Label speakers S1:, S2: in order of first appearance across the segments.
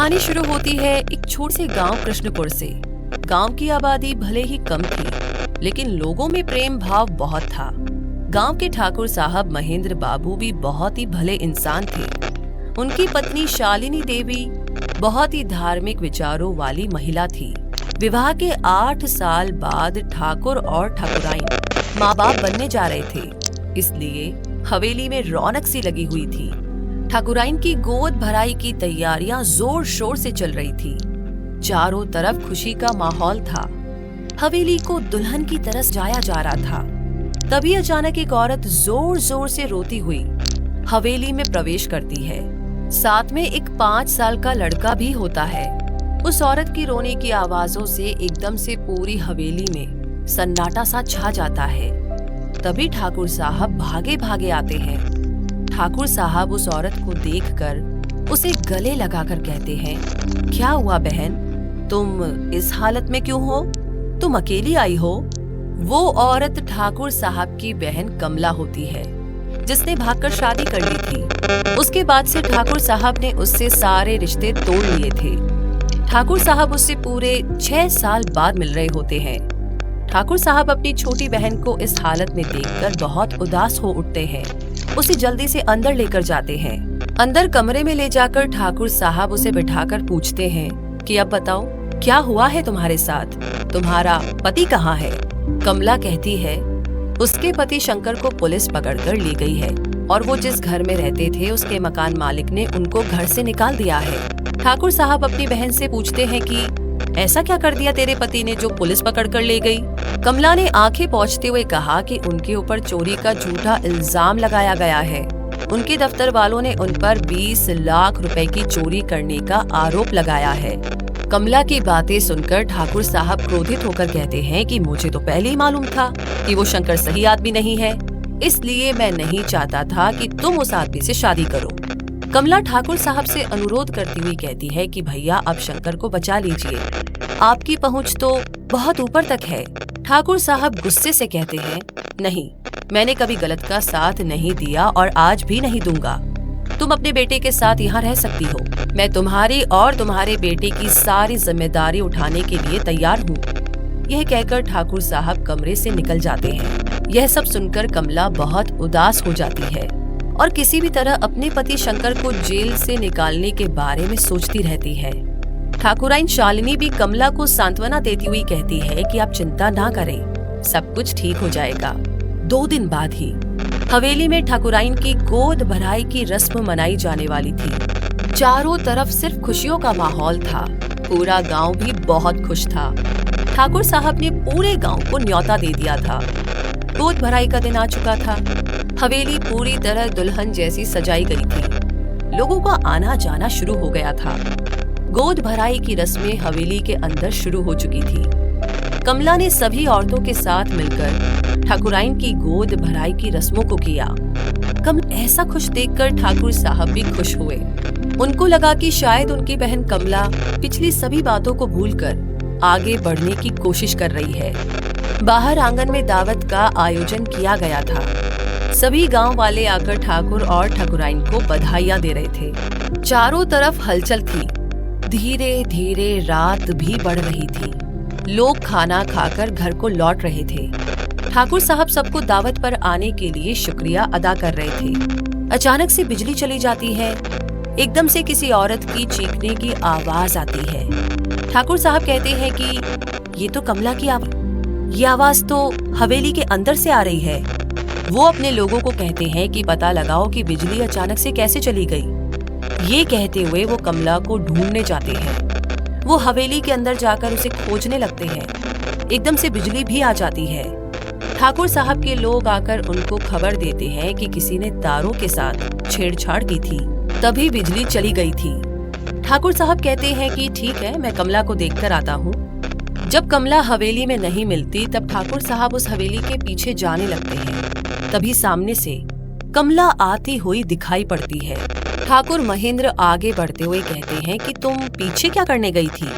S1: कहानी शुरू होती है एक छोटे से गांव कृष्णपुर से। गांव की आबादी भले ही कम थी, लेकिन लोगों में प्रेम भाव बहुत था। गांव के ठाकुर साहब महेंद्र बाबू भी बहुत ही भले इंसान थे। उनकी पत्नी शालिनी देवी बहुत ही धार्मिक विचारों वाली महिला थी। विवाह के 8 साल बाद ठाकुर और ठाकुराइन माँ बाप बनने जा रहे थे, इसलिए हवेली में रौनक सी लगी हुई थी। ठाकुराइन की गोद भराई की तैयारियां जोर शोर से चल रही थी। चारों तरफ खुशी का माहौल था। हवेली को दुल्हन की तरह सजाया जा रहा था। तभी अचानक एक औरत जोर जोर से रोती हुई हवेली में प्रवेश करती है। साथ में एक 5 साल का लड़का भी होता है। उस औरत की रोने की आवाजों से एकदम से पूरी हवेली में सन्नाटा सा छा जाता है। तभी ठाकुर साहब भागे भागे आते हैं। ठाकुर साहब उस औरत को देखकर उसे गले लगाकर कहते हैं, क्या हुआ बहन, तुम इस हालत में क्यों हो? तुम अकेली आई हो? वो औरत ठाकुर साहब की बहन कमला होती है, जिसने भागकर शादी कर ली थी। उसके बाद से ठाकुर साहब ने उससे सारे रिश्ते तोड़ लिए थे। ठाकुर साहब उससे पूरे 6 साल बाद मिल रहे होते हैं। ठाकुर साहब अपनी छोटी बहन को इस हालत में देखकर बहुत उदास हो उठते हैं। उसे जल्दी से अंदर लेकर जाते हैं। अंदर कमरे में ले जाकर ठाकुर साहब उसे बिठाकर पूछते हैं कि अब बताओ, क्या हुआ है तुम्हारे साथ? तुम्हारा पति कहाँ है? कमला कहती है, उसके पति शंकर को पुलिस पकड़कर ले गई है और वो जिस घर में रहते थे उसके मकान मालिक ने उनको घर से निकाल दिया है। ठाकुर साहब अपनी बहन से पूछते हैं कि ऐसा क्या कर दिया तेरे पति ने जो पुलिस पकड़ कर ले गई? कमला ने आंखें पोंछते हुए कहा कि उनके ऊपर चोरी का झूठा इल्जाम लगाया गया है। उनके दफ्तर वालों ने उन पर 20 लाख रुपए की चोरी करने का आरोप लगाया है। कमला की बातें सुनकर ठाकुर साहब क्रोधित होकर कहते हैं कि मुझे तो पहले ही मालूम था कि वो शंकर सही आदमी नहीं है, इसलिए मैं नहीं चाहता था कि तुम उस आदमी से शादी करो। कमला ठाकुर साहब से अनुरोध करती हुई कहती है कि भैया आप शंकर को बचा लीजिए, आपकी पहुंच तो बहुत ऊपर तक है। ठाकुर साहब गुस्से से कहते हैं, नहीं, मैंने कभी गलत का साथ नहीं दिया और आज भी नहीं दूंगा। तुम अपने बेटे के साथ यहाँ रह सकती हो। मैं तुम्हारी और तुम्हारे बेटे की सारी जिम्मेदारी उठाने के लिए तैयार हूँ। यह कहकर ठाकुर साहब कमरे से निकल जाते हैं। यह सब सुनकर कमला बहुत उदास हो जाती है और किसी भी तरह अपने पति शंकर को जेल से निकालने के बारे में सोचती रहती है। ठाकुराइन शालिनी भी कमला को सांत्वना देती हुई कहती है कि आप चिंता ना करें, सब कुछ ठीक हो जाएगा। 2 दिन बाद ही हवेली में ठाकुराइन की गोद भराई की रस्म मनाई जाने वाली थी। चारों तरफ सिर्फ खुशियों का माहौल था। पूरा गांव भी बहुत खुश था। ठाकुर साहब ने पूरे गांव को न्योता दे दिया था। गोद भराई का दिन आ चुका था। हवेली पूरी तरह दुल्हन जैसी सजाई गई थी। लोगों का आना जाना शुरू हो गया था। गोद भराई की रस्में हवेली के अंदर शुरू हो चुकी थी। कमला ने सभी औरतों के साथ मिलकर ठाकुराइन की गोद भराई की रस्मों को किया। ऐसा खुश देखकर ठाकुर साहब भी खुश हुए। उनको लगा कि शायद उनकी बहन कमला पिछली सभी बातों को भूलकर आगे बढ़ने की कोशिश कर रही है। बाहर आंगन में दावत का आयोजन किया गया था। सभी गांव वाले आकर ठाकुर और ठाकुराइन को बधाइयां दे रहे थे। चारों तरफ हलचल थी। धीरे धीरे रात भी बढ़ रही थी। लोग खाना खाकर घर को लौट रहे थे। ठाकुर साहब सबको दावत पर आने के लिए शुक्रिया अदा कर रहे थे। अचानक से बिजली चली जाती है। एकदम से किसी औरत की चीखने की आवाज आती है। ठाकुर साहब कहते हैं कि ये तो कमला की आवाज, ये आवाज तो हवेली के अंदर से आ रही है। वो अपने लोगों को कहते हैं कि पता लगाओ कि बिजली अचानक से कैसे चली गई। ये कहते हुए वो कमला को ढूंढने जाते हैं। वो हवेली के अंदर जाकर उसे खोजने लगते हैं। एकदम से बिजली भी आ जाती है। ठाकुर साहब के लोग आकर उनको खबर देते हैं कि किसी ने तारों के साथ छेड़छाड़ की थी, तभी बिजली चली गई थी। ठाकुर साहब कहते हैं कि ठीक है, मैं कमला को देखकर आता हूँ। जब कमला हवेली में नहीं मिलती तब ठाकुर साहब उस हवेली के पीछे जाने लगते हैं। तभी सामने से कमला आती हुई दिखाई पड़ती है। ठाकुर महेंद्र आगे बढ़ते हुए कहते हैं कि तुम पीछे क्या करने गई थी?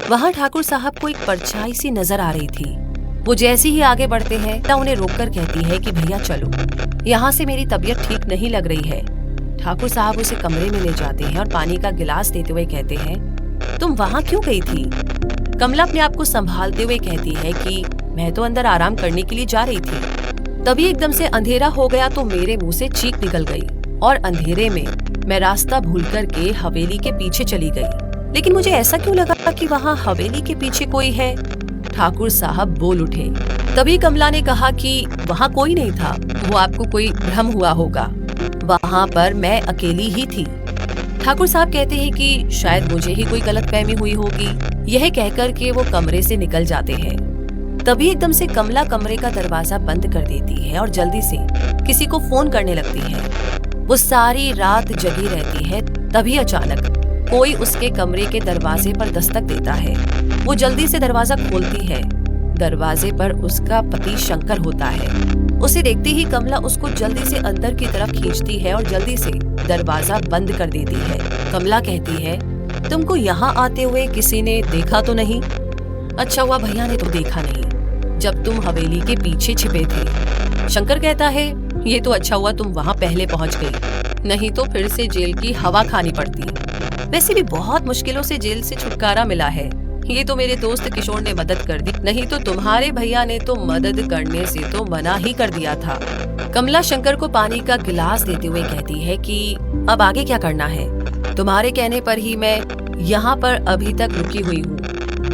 S1: वहाँ ठाकुर साहब को एक परछाई सी नजर आ रही थी। वो जैसे ही आगे बढ़ते हैं तब उन्हें रोककर कहती है कि भैया चलो, यहाँ से मेरी तबीयत ठीक नहीं लग रही है। ठाकुर साहब उसे कमरे में ले जाते हैं और पानी का गिलास देते हुए कहते हैं, तुम वहाँ क्यों गई थी? कमला अपने आप को संभालते हुए कहती है कि मैं तो अंदर आराम करने के लिए जा रही थी। तभी एकदम से अंधेरा हो गया तो मेरे मुंह से चीख निकल गई और अंधेरे में मैं रास्ता भूल करके हवेली के पीछे चली गई। लेकिन मुझे ऐसा क्यों लगा कि वहाँ हवेली के पीछे कोई है? ठाकुर साहब बोल उठे। तभी कमला ने कहा कि वहाँ कोई नहीं था, वो आपको कोई भ्रम हुआ होगा, वहाँ पर मैं अकेली ही थी। ठाकुर साहब कहते हैं कि शायद मुझे ही कोई गलतफहमी हुई होगी। यह कहकर के वो कमरे से निकल जाते हैं। तभी एकदम से कमला कमरे का दरवाजा बंद कर देती है और जल्दी से किसी को फोन करने लगती है। वो सारी रात जगी रहती है। तभी अचानक कोई उसके कमरे के दरवाजे पर दस्तक देता है। वो जल्दी से दरवाजा खोलती है। दरवाजे पर उसका पति शंकर होता है। उसे देखते ही कमला उसको जल्दी से अंदर की तरफ खींचती है और जल्दी से दरवाजा बंद कर देती है। कमला कहती है, तुमको यहाँ आते हुए किसी ने देखा तो नहीं? अच्छा हुआ भैया ने तो देखा नहीं जब तुम हवेली के पीछे छिपे थे। शंकर कहता है, ये तो अच्छा हुआ तुम वहाँ पहले पहुँच गई, नहीं तो फिर से जेल की हवा खानी पड़ती। वैसे भी बहुत मुश्किलों से जेल से छुटकारा मिला है। ये तो मेरे दोस्त किशोर ने मदद कर दी, नहीं तो तुम्हारे भैया ने तो मदद करने से तो मना ही कर दिया था। कमला शंकर को पानी का गिलास देते हुए कहती है कि अब आगे क्या करना है? तुम्हारे कहने पर ही मैं यहाँ पर अभी तक रुकी हुई हूँ,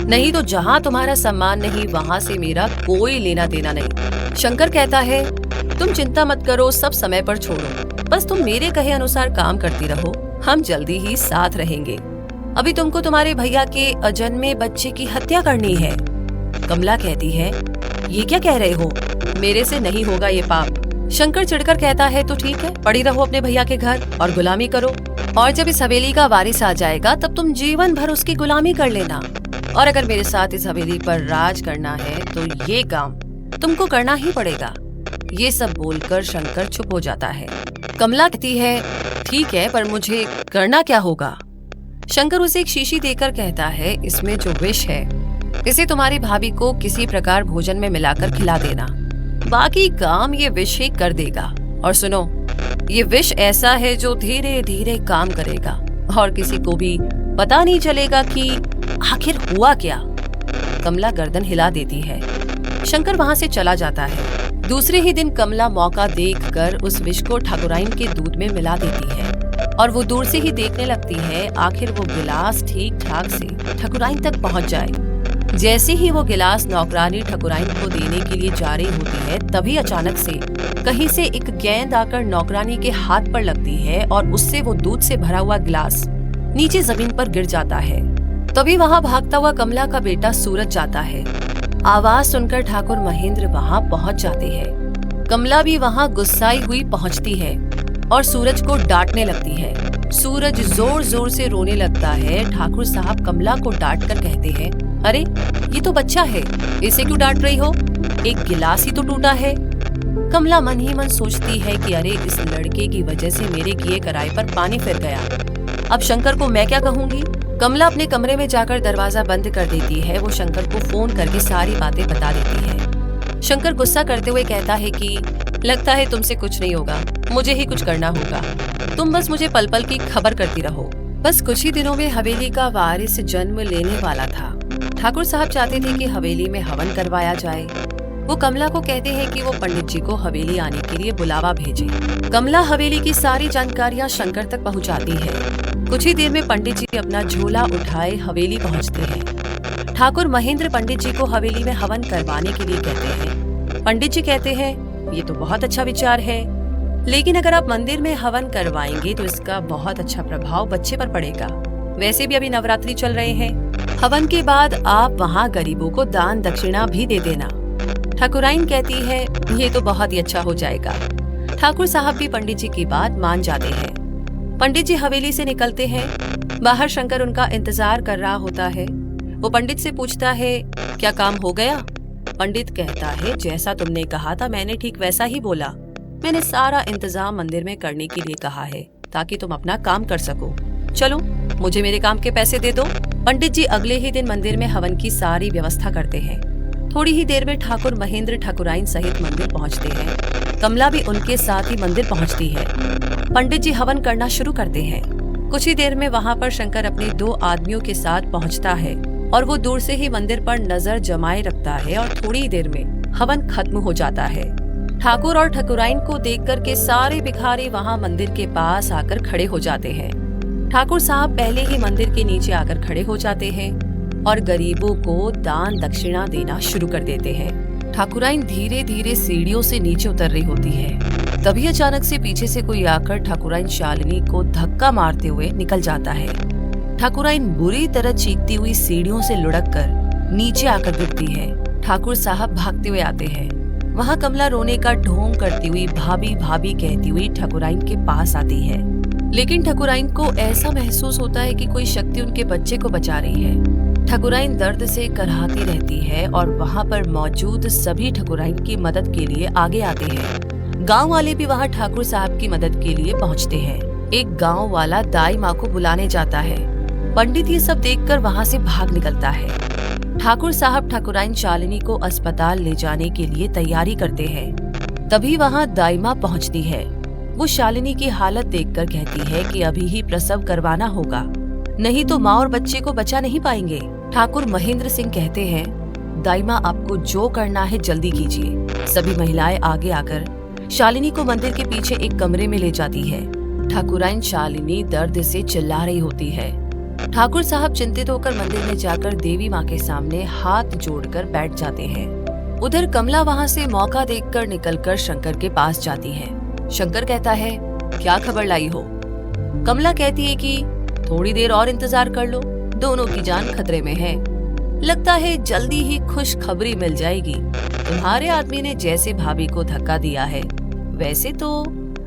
S1: नहीं तो जहाँ तुम्हारा सम्मान नहीं वहाँ से मेरा कोई लेना देना नहीं। शंकर कहता है, तुम चिंता मत करो, सब समय पर छोड़ो, बस तुम मेरे कहे अनुसार काम करती रहो, हम जल्दी ही साथ रहेंगे। अभी तुमको तुम्हारे भैया के अजन्मे बच्चे की हत्या करनी है। कमला कहती है, ये क्या कह रहे हो? मेरे से नहीं होगा ये पाप। शंकर चिढ़कर कहता है, तो ठीक है, पड़ी रहो अपने भैया के घर और गुलामी करो, और जब इस हवेली का वारिस आ जाएगा तब तुम जीवन भर उसकी गुलामी कर लेना। और अगर मेरे साथ इस हवेली पर राज करना है तो ये काम तुमको करना ही पड़ेगा। ये सब बोलकर शंकर चुप हो जाता है। कमला कहती है, ठीक है, पर मुझे करना क्या होगा? शंकर उसे एक शीशी देकर कहता है, इसमें जो विष है इसे तुम्हारी भाभी को किसी प्रकार भोजन में मिलाकर खिला देना, बाकी काम ये विष ही कर देगा। और सुनो, ये विष ऐसा है जो धीरे धीरे काम करेगा और किसी को भी पता नहीं चलेगा कि आखिर हुआ क्या। कमला गर्दन हिला देती है। शंकर वहाँ से चला जाता है। दूसरे ही दिन कमला मौका देखकर उस विष को ठाकुराइन के दूध में मिला देती है और वो दूर से ही देखने लगती है आखिर वो गिलास ठीक ठाक से ठाकुराइन तक पहुँच जाए। जैसे ही वो गिलास नौकरानी ठाकुराइन को देने के लिए जा रही होती है, तभी अचानक से कहीं से एक गेंद आकर नौकरानी के हाथ पर लगती है और उससे वो दूध से भरा हुआ गिलास नीचे जमीन पर गिर जाता है। तभी वहाँ भागता हुआ कमला का बेटा सूरज जाता है। आवाज सुनकर ठाकुर महेंद्र वहाँ पहुँच जाते हैं। कमला भी वहाँ गुस्साई हुई पहुँचती है और सूरज को डांटने लगती है। सूरज जोर जोर से रोने लगता है। ठाकुर साहब कमला को डांट कर कहते हैं, अरे ये तो बच्चा है, इसे क्यों डांट रही हो? एक गिलास ही तो टूटा है। कमला मन ही मन सोचती है कि अरे इस लड़के की वजह से मेरे किए कराए पर पानी फिर गया, अब शंकर को मैं क्या कहूँगी। कमला अपने कमरे में जाकर दरवाजा बंद कर देती है। वो शंकर को फोन करके सारी बातें बता देती है। शंकर गुस्सा करते हुए कहता है कि लगता है तुमसे कुछ नहीं होगा, मुझे ही कुछ करना होगा, तुम बस मुझे पल पल की खबर करती रहो। बस कुछ ही दिनों में हवेली का वारिस जन्म लेने वाला था। ठाकुर साहब चाहते थे कि हवेली में हवन करवाया जाए। वो कमला को कहते हैं कि वो पंडित जी को हवेली आने के लिए बुलावा भेजे। कमला हवेली की सारी जानकारियाँ शंकर तक पहुँचाती है। कुछ ही देर में पंडित जी अपना झोला उठाए हवेली पहुँचते हैं। ठाकुर महेंद्र पंडित जी को हवेली में हवन करवाने के लिए कहते हैं। पंडित जी कहते हैं, ये तो बहुत अच्छा विचार है, लेकिन अगर आप मंदिर में हवन करवाएंगे तो इसका बहुत अच्छा प्रभाव बच्चे पर पड़ेगा। वैसे भी अभी नवरात्रि चल रहे हैं, हवन के बाद आप वहाँ गरीबों को दान दक्षिणा भी दे देना। ठाकुराइन कहती है, ये तो बहुत ही अच्छा हो जाएगा। ठाकुर साहब भी पंडित जी की बात मान जाते हैं। पंडित जी हवेली से निकलते हैं। बाहर शंकर उनका इंतजार कर रहा होता है। वो पंडित से पूछता है, क्या काम हो गया? पंडित कहता है, जैसा तुमने कहा था मैंने ठीक वैसा ही बोला। मैंने सारा इंतजाम मंदिर में करने के लिए कहा है ताकि तुम अपना काम कर सको। चलो मुझे मेरे काम के पैसे दे दो। पंडित जी अगले ही दिन मंदिर में हवन की सारी व्यवस्था करते हैं। थोड़ी ही देर में ठाकुर महेंद्र ठाकुराइन सहित मंदिर पहुंचते हैं। कमला भी उनके साथ ही मंदिर पहुंचती है। पंडित जी हवन करना शुरू करते हैं। कुछ ही देर में वहां पर शंकर अपने 2 आदमियों के साथ पहुंचता है और वो दूर से ही मंदिर पर नजर जमाए रखता है और थोड़ी ही देर में हवन खत्म हो जाता है। ठाकुर और ठकुराइन को देखकर के सारे भिखारी वहां मंदिर के पास आकर खड़े हो जाते हैं। ठाकुर साहब पहले ही मंदिर के नीचे आकर खड़े हो जाते हैं और गरीबों को दान दक्षिणा देना शुरू कर देते हैं। ठाकुराइन धीरे धीरे सीढ़ियों से नीचे उतर रही होती है। तभी अचानक से पीछे से कोई आकर ठाकुराइन शालिनी को धक्का मारते हुए निकल जाता है। ठाकुराइन बुरी तरह चीखती हुई सीढ़ियों से लुढ़क कर नीचे आकर गिरती है। ठाकुर साहब भागते हुए आते हैं। वहाँ कमला रोने का ढोंग करती हुई भाभी भाभी कहती हुई ठाकुराइन के पास आती है। लेकिन ठाकुराइन को ऐसा महसूस होता है कि कोई शक्ति उनके बच्चे को बचा रही है। ठाकुराइन दर्द से कराहती रहती है और वहाँ पर मौजूद सभी ठाकुराइन की मदद के लिए आगे आते हैं। गांव वाले भी वहाँ ठाकुर साहब की मदद के लिए पहुँचते हैं। एक गांव वाला दाई माँ को बुलाने जाता है। पंडित ये सब देखकर वहाँ से भाग निकलता है। ठाकुर साहब ठाकुराइन शालिनी को अस्पताल ले जाने के लिए तैयारी करते हैं। तभी वहाँ दाई माँ पहुँचती है। वो शालिनी की हालत देखकर कहती है कि अभी ही प्रसव करवाना होगा, नहीं तो माँ और बच्चे को बचा नहीं पाएंगे। ठाकुर महेंद्र सिंह कहते हैं, दाई माँ आपको जो करना है जल्दी कीजिए। सभी महिलाएं आगे आकर शालिनी को मंदिर के पीछे एक कमरे में ले जाती है। ठाकुराइन शालिनी दर्द से चिल्ला रही होती है। ठाकुर साहब चिंतित होकर मंदिर में जाकर देवी माँ के सामने हाथ जोड़कर बैठ जाते हैं। उधर कमला वहाँ से मौका देखकर निकलकर शंकर के पास जाती है। शंकर कहता है, क्या खबर लाई हो? कमला कहती है कि थोड़ी देर और इंतजार कर लो, दोनों की जान खतरे में है। लगता है जल्दी ही खुश खबरी मिल जाएगी। तुम्हारे आदमी ने जैसे भाभी को धक्का दिया है, वैसे तो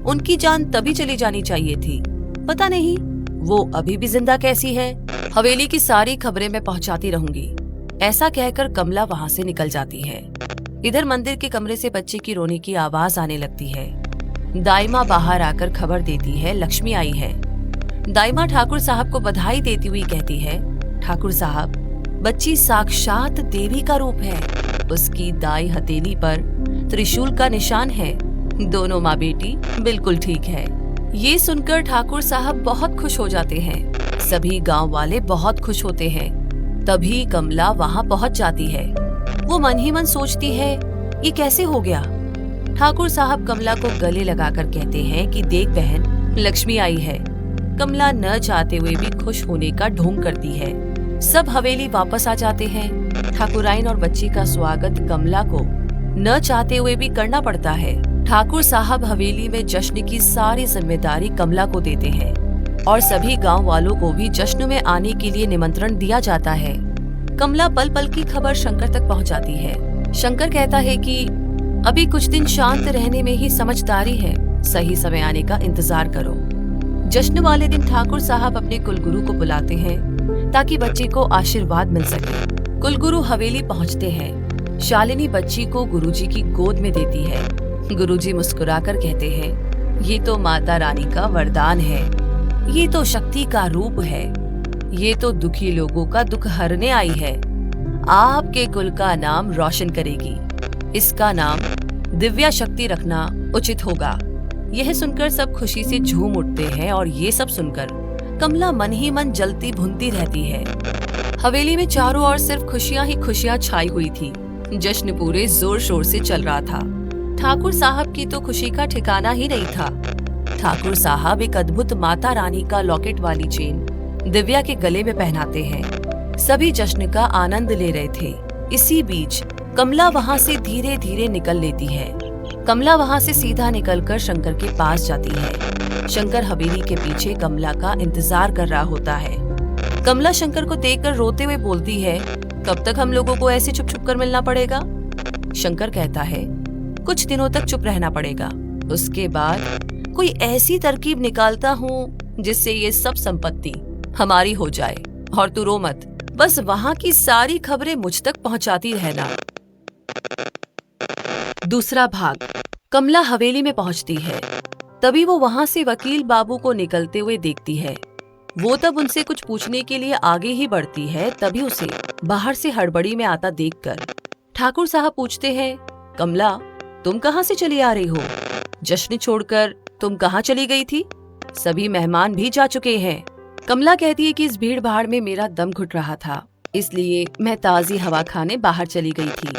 S1: उनकी जान तभी चली जानी चाहिए थी। पता नहीं वो अभी भी जिंदा कैसी है। हवेली की सारी खबरें मैं पहुंचाती रहूंगी। ऐसा कहकर कमला वहां से निकल जाती है। इधर मंदिर के कमरे से बच्चे की रोने की आवाज आने लगती है। दाईमा बाहर आकर खबर देती है, लक्ष्मी आई है। दाईमा ठाकुर साहब को बधाई देती हुई कहती है, ठाकुर साहब, बच्ची साक्षात देवी का रूप है। उसकी दाई हथेली पर त्रिशूल का निशान है। दोनों माँ बेटी बिल्कुल ठीक है। ये सुनकर ठाकुर साहब बहुत खुश हो जाते हैं। सभी गांव वाले बहुत खुश होते हैं। तभी कमला वहां पहुंच जाती है। वो मन ही मन सोचती है, ये कैसे हो गया। ठाकुर साहब कमला को गले लगाकर कहते हैं कि देख बहन, लक्ष्मी आई है। कमला न चाहते हुए भी खुश होने का ढोंग करती है। सब हवेली वापस आ जाते हैं। ठाकुराइन और बच्ची का स्वागत कमला को न चाहते हुए भी करना पड़ता है। ठाकुर साहब हवेली में जश्न की सारी जिम्मेदारी कमला को देते हैं और सभी गांव वालों को भी जश्न में आने के लिए निमंत्रण दिया जाता है। कमला पल पल की खबर शंकर तक पहुंचाती है। शंकर कहता है कि अभी कुछ दिन शांत रहने में ही समझदारी है, सही समय आने का इंतजार करो। जश्न वाले दिन ठाकुर साहब अपने कुलगुरु को बुलाते हैं ताकि बच्चे को आशीर्वाद मिल सके। कुलगुरु हवेली पहुंचते हैं। शालिनी बच्ची को गुरुजी की गोद में देती है। गुरुजी मुस्कुराकर कहते हैं, ये तो माता रानी का वरदान है, ये तो शक्ति का रूप है, ये तो दुखी लोगों का दुख हरने आई है। आपके कुल का नाम रोशन करेगी। इसका नाम दिव्या शक्ति रखना उचित होगा। यह सुनकर सब खुशी से झूम उठते हैं और ये सब सुनकर कमला मन ही मन जलती भुनती रहती है। हवेली में चारों ओर सिर्फ खुशियां ही खुशियां छाई हुई थी। जश्न पूरे जोर शोर से चल रहा था। ठाकुर साहब की तो खुशी का ठिकाना ही नहीं था। ठाकुर साहब एक अद्भुत माता रानी का लॉकेट वाली चेन दिव्या के गले में पहनाते हैं। सभी जश्न का आनंद ले रहे थे। इसी बीच कमला वहाँ से धीरे धीरे निकल लेती है। कमला वहाँ से सीधा निकलकर शंकर के पास जाती है। शंकर हवेली के पीछे कमला का इंतजार कर रहा होता है। कमला शंकर को देखकर रोते हुए बोलती है, कब तक हम लोगों को ऐसे चुप चुप कर मिलना पड़ेगा? शंकर कहता है, कुछ दिनों तक चुप रहना पड़ेगा। उसके बाद कोई ऐसी तरकीब निकालता हूँ जिससे ये सब संपत्ति हमारी हो जाए। और तू रो मत, बस वहाँ की सारी खबरें मुझ तक पहुँचाती रहना। दूसरा भाग। कमला हवेली में पहुँचती है। तभी वो वहाँ से वकील बाबू को निकलते हुए देखती है। वो तब उनसे कुछ पूछने के लिए आगे ही बढ़ती है। तभी उसे बाहर से हड़बड़ी में आता देखकर ठाकुर साहब पूछते हैं, कमला, तुम कहाँ से चली आ रही हो? जश्न छोड़कर तुम कहाँ चली गई थी? सभी मेहमान भी जा चुके हैं। कमला कहती है कि इस भीड़ भाड़ में मेरा दम घुट रहा था, इसलिए मैं ताज़ी हवा खाने बाहर चली गई थी।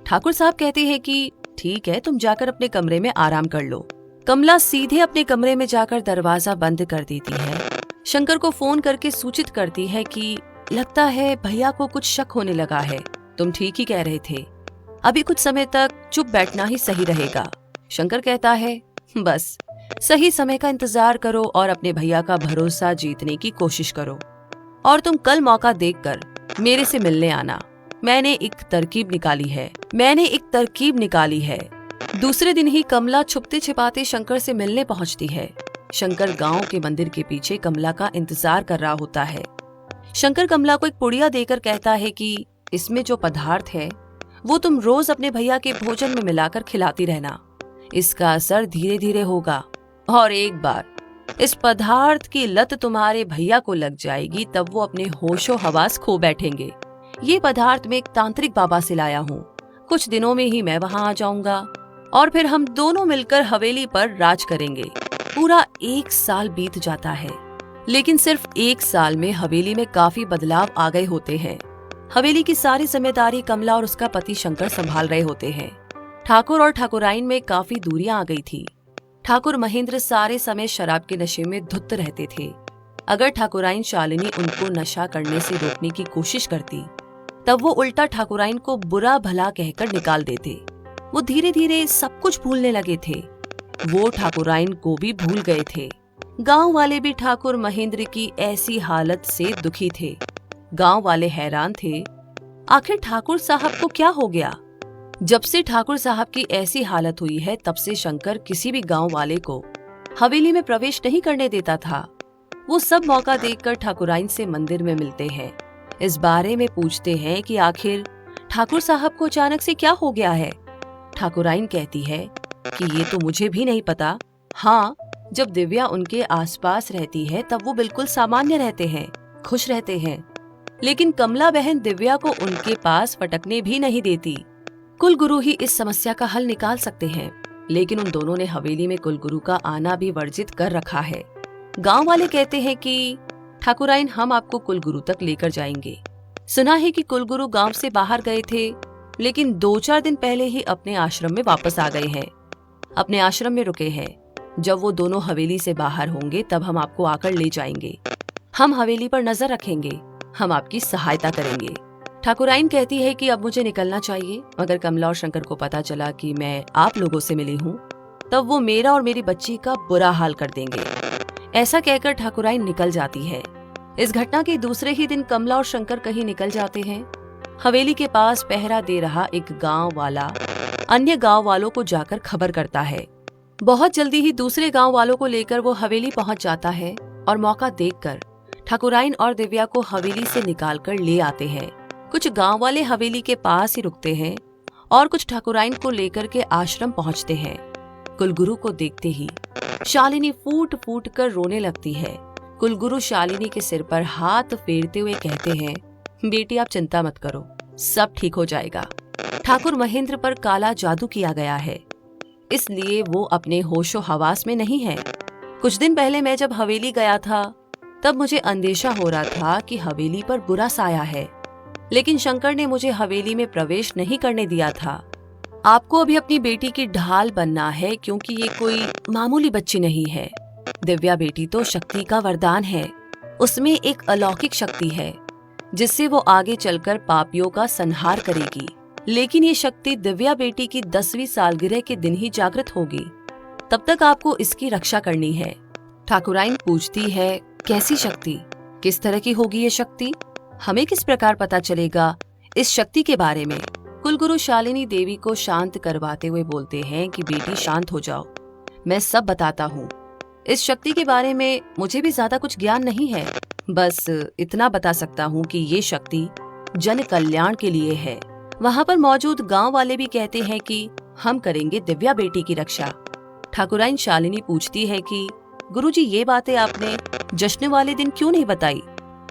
S1: ठाकुर साहब कहते हैं कि ठीक है, तुम जाकर अपने कमरे में आराम कर लो। कमला सीधे अपने कमरे में जाकर दरवाजा बंद कर देती है। शंकर को फोन करके सूचित करती है कि लगता है भैया को कुछ शक होने लगा है। तुम ठीक ही कह रहे थे, अभी कुछ समय तक चुप बैठना ही सही रहेगा। शंकर कहता है बस सही समय का इंतजार करो और अपने भैया का भरोसा जीतने की कोशिश करो, और तुम कल मौका देखकर मेरे से मिलने आना। मैंने एक तरकीब निकाली है। दूसरे दिन ही कमला छुपते छिपाते शंकर से मिलने पहुंचती है। शंकर गांव के मंदिर के पीछे कमला का इंतजार कर रहा होता है। शंकर कमला को एक पुड़िया देकर कहता है कि इसमें जो पदार्थ है वो तुम रोज अपने भैया के भोजन में मिलाकर खिलाती रहना। इसका असर धीरे धीरे होगा, और एक बार इस पदार्थ की लत तुम्हारे भैया को लग जाएगी, तब वो अपने होशो हवास खो बैठेंगे। ये पदार्थ मैं एक तांत्रिक बाबा से लाया हूँ। कुछ दिनों में ही मैं वहाँ आ जाऊंगा और फिर हम दोनों मिलकर हवेली पर राज करेंगे। पूरा 1 साल बीत जाता है, लेकिन सिर्फ 1 साल में हवेली में काफी बदलाव आ गए होते हैं। हवेली की सारी जिम्मेदारी कमला और उसका पति शंकर संभाल रहे होते हैं। ठाकुर और ठाकुराइन में काफी दूरियां आ गई थी। ठाकुर महेंद्र सारे समय शराब के नशे में धुत रहते थे। अगर ठाकुराइन शालिनी उनको नशा करने से रोकने की कोशिश करती, तब वो उल्टा ठाकुराइन को बुरा भला कहकर निकाल देते। वो धीरे धीरे सब कुछ भूलने लगे थे। वो ठाकुराइन को भी भूल गए थे। गांव वाले भी ठाकुर महेंद्र की ऐसी हालत से दुखी थे। गांव वाले हैरान थे, आखिर ठाकुर साहब को क्या हो गया। जब से ठाकुर साहब की ऐसी हालत हुई है, तब से शंकर किसी भी गांव वाले को हवेली में प्रवेश नहीं करने देता था। वो सब मौका देखकर ठाकुराइन से मंदिर में मिलते हैं। इस बारे में पूछते हैं कि आखिर ठाकुर साहब को अचानक से क्या हो गया है। ठाकुराइन कहती है कि ये तो मुझे भी नहीं पता। हाँ, जब दिव्या उनके आसपास रहती है तब वो बिल्कुल सामान्य रहते हैं, खुश रहते हैं, लेकिन कमला बहन दिव्या को उनके पास फटकने भी नहीं देती। कुलगुरु ही इस समस्या का हल निकाल सकते हैं, लेकिन उन दोनों ने हवेली में कुलगुरु का आना भी वर्जित कर रखा है। गांव वाले कहते हैं कि ठाकुराइन, हम आपको कुलगुरु तक लेकर जाएंगे। सुना है कि कुलगुरु गांव से बाहर गए थे, लेकिन 2-4 दिन पहले ही अपने आश्रम में वापस आ गए हैं। अपने आश्रम में रुके हैं। जब वो दोनों हवेली से बाहर होंगे तब हम आपको आकर ले जाएंगे। हम हवेली पर नजर रखेंगे, हम आपकी सहायता करेंगे। ठाकुराइन कहती है कि अब मुझे निकलना चाहिए। अगर कमला और शंकर को पता चला कि मैं आप लोगों से मिली हूँ, तब वो मेरा और मेरी बच्ची का बुरा हाल कर देंगे। ऐसा कहकर ठाकुराइन निकल जाती है। इस घटना के दूसरे ही दिन कमला और शंकर कहीं निकल जाते हैं। हवेली के पास पहरा दे रहा एक गांव वाला अन्य गांव वालों को जाकर खबर करता है। बहुत जल्दी ही दूसरे गांव वालों को लेकर वो हवेली पहुंच जाता है और मौका देखकर ठाकुराइन और दिव्या को हवेली से निकालकर ले आते हैं। कुछ गांव वाले हवेली के पास ही रुकते हैं और कुछ ठाकुराइन को लेकर के आश्रम पहुंचते हैं। कुलगुरु को देखते ही शालिनी फूट फूट कर रोने लगती है। कुलगुरु शालिनी के सिर पर हाथ फेरते हुए कहते हैं, बेटी आप चिंता मत करो, सब ठीक हो जाएगा। ठाकुर महेंद्र पर काला जादू किया गया है, इसलिए वो अपने होशो हवास में नहीं है। कुछ दिन पहले मैं जब हवेली गया था, तब मुझे अंदेशा हो रहा था कि हवेली पर बुरा साया है, लेकिन शंकर ने मुझे हवेली में प्रवेश नहीं करने दिया था। आपको अभी अपनी बेटी की ढाल बनना है, क्योंकि ये कोई मामूली बच्ची नहीं है। दिव्या बेटी तो शक्ति का वरदान है। उसमें एक अलौकिक शक्ति है जिससे वो आगे चलकर पापियों का संहार करेगी। लेकिन ये शक्ति दिव्या बेटी की 10वीं सालगिरह के दिन ही जागृत होगी। तब तक आपको इसकी रक्षा करनी है। ठाकुराइन पूछती है, कैसी शक्ति, किस तरह की होगी ये शक्ति? हमें किस प्रकार पता चलेगा इस शक्ति के बारे में? कुलगुरु शालिनी देवी को शांत करवाते हुए बोलते हैं कि बेटी शांत हो जाओ, मैं सब बताता हूँ। इस शक्ति के बारे में मुझे भी ज्यादा कुछ ज्ञान नहीं है, बस इतना बता सकता हूँ कि ये शक्ति जन कल्याण के लिए है। वहाँ पर मौजूद गांव वाले भी कहते हैं कि हम करेंगे दिव्या बेटी की रक्षा। ठाकुराइन शालिनी पूछती है कि गुरुजी, ये बातें आपने जश्न वाले दिन क्यों नहीं बताई?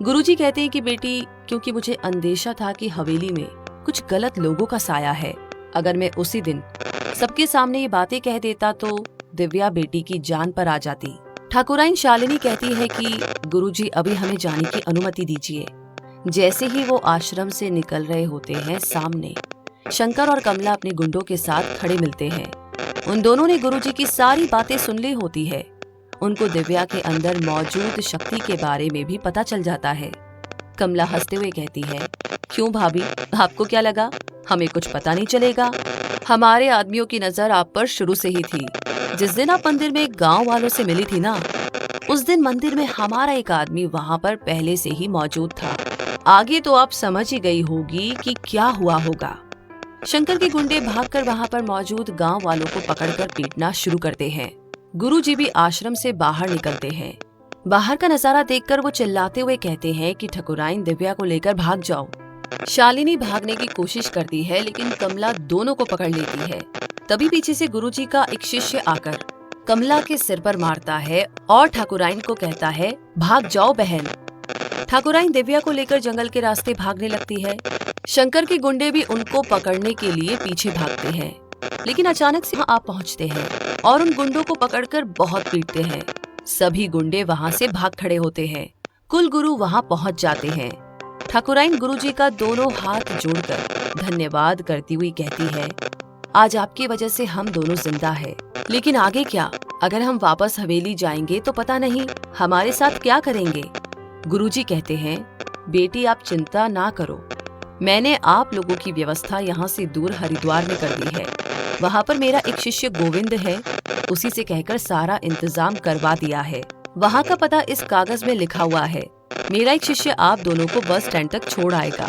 S1: गुरुजी कहते हैं कि बेटी, क्योंकि मुझे अंदेशा था कि हवेली में कुछ गलत लोगों का साया है। अगर मैं उसी दिन सबके सामने ये बातें कह देता तो दिव्या बेटी की जान पर आ जाती। ठाकुराइन शालिनी कहती है कि गुरुजी अभी हमें जाने की अनुमति दीजिए। जैसे ही वो आश्रम से निकल रहे होते हैं, सामने शंकर और कमला अपने गुंडों के साथ खड़े मिलते हैं। उन दोनों ने गुरुजी की सारी बातें सुन ली होती है। उनको दिव्या के अंदर मौजूद शक्ति के बारे में भी पता चल जाता है। कमला हंसते हुए कहती है, क्यों भाभी, आपको क्या लगा हमें कुछ पता नहीं चलेगा? हमारे आदमियों की नजर आप पर शुरू से ही थी। जिस दिन आप मंदिर में गांव वालों से मिली थी ना, उस दिन मंदिर में हमारा एक आदमी वहां पर पहले से ही मौजूद था। आगे तो आप समझ ही गई होगी कि क्या हुआ होगा। शंकर के गुंडे भागकर वहां पर मौजूद गांव वालों को पकड़कर पीटना शुरू करते हैं। गुरुजी भी आश्रम से बाहर निकलते हैं। बाहर का नजारा देखकर वो चिल्लाते हुए कहते हैं कि ठाकुराइन दिव्या को लेकर भाग जाओ। शालिनी भागने की कोशिश करती है, लेकिन कमला दोनों को पकड़ लेती है। तभी पीछे से गुरुजी का एक शिष्य आकर कमला के सिर पर मारता है और ठाकुराइन को कहता है, भाग जाओ बहन। ठाकुराइन दिव्या को लेकर जंगल के रास्ते भागने लगती है। शंकर के गुंडे भी उनको पकड़ने के लिए पीछे भागते हैं, लेकिन अचानक से वहाँ आप पहुँचते हैं और उन गुंडों को पकड़कर बहुत पीटते हैं। सभी गुंडे वहाँ से भाग खड़े होते हैं। कुल गुरु वहाँ पहुँच जाते हैं। ठाकुराइन गुरुजी का दोनों हाथ जोड़कर धन्यवाद करती हुई कहती है, आज आपकी वजह से हम दोनों जिंदा हैं। लेकिन आगे क्या? अगर हम वापस हवेली जाएंगे तो पता नहीं हमारे साथ क्या करेंगे। गुरुजी कहते हैं, बेटी आप चिंता ना करो, मैंने आप लोगों की व्यवस्था यहाँ से दूर हरिद्वार में कर दी है। वहाँ पर मेरा एक शिष्य गोविंद है, उसी से कहकर सारा इंतजाम करवा दिया है। वहाँ का पता इस कागज में लिखा हुआ है। मेरा एक शिष्य आप दोनों को बस स्टैंड तक छोड़ आएगा।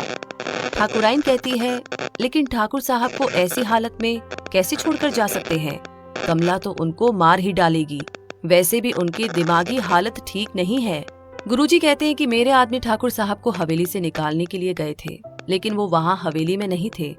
S1: ठाकुराइन कहती है, लेकिन ठाकुर साहब को ऐसी हालत में कैसे छोड़कर जा सकते हैं? कमला तो उनको मार ही डालेगी। वैसे भी उनकी दिमागी हालत ठीक नहीं है। गुरुजी कहते हैं कि मेरे आदमी ठाकुर साहब को हवेली से निकालने के लिए गए थे, लेकिन वो वहाँ हवेली में नहीं थे।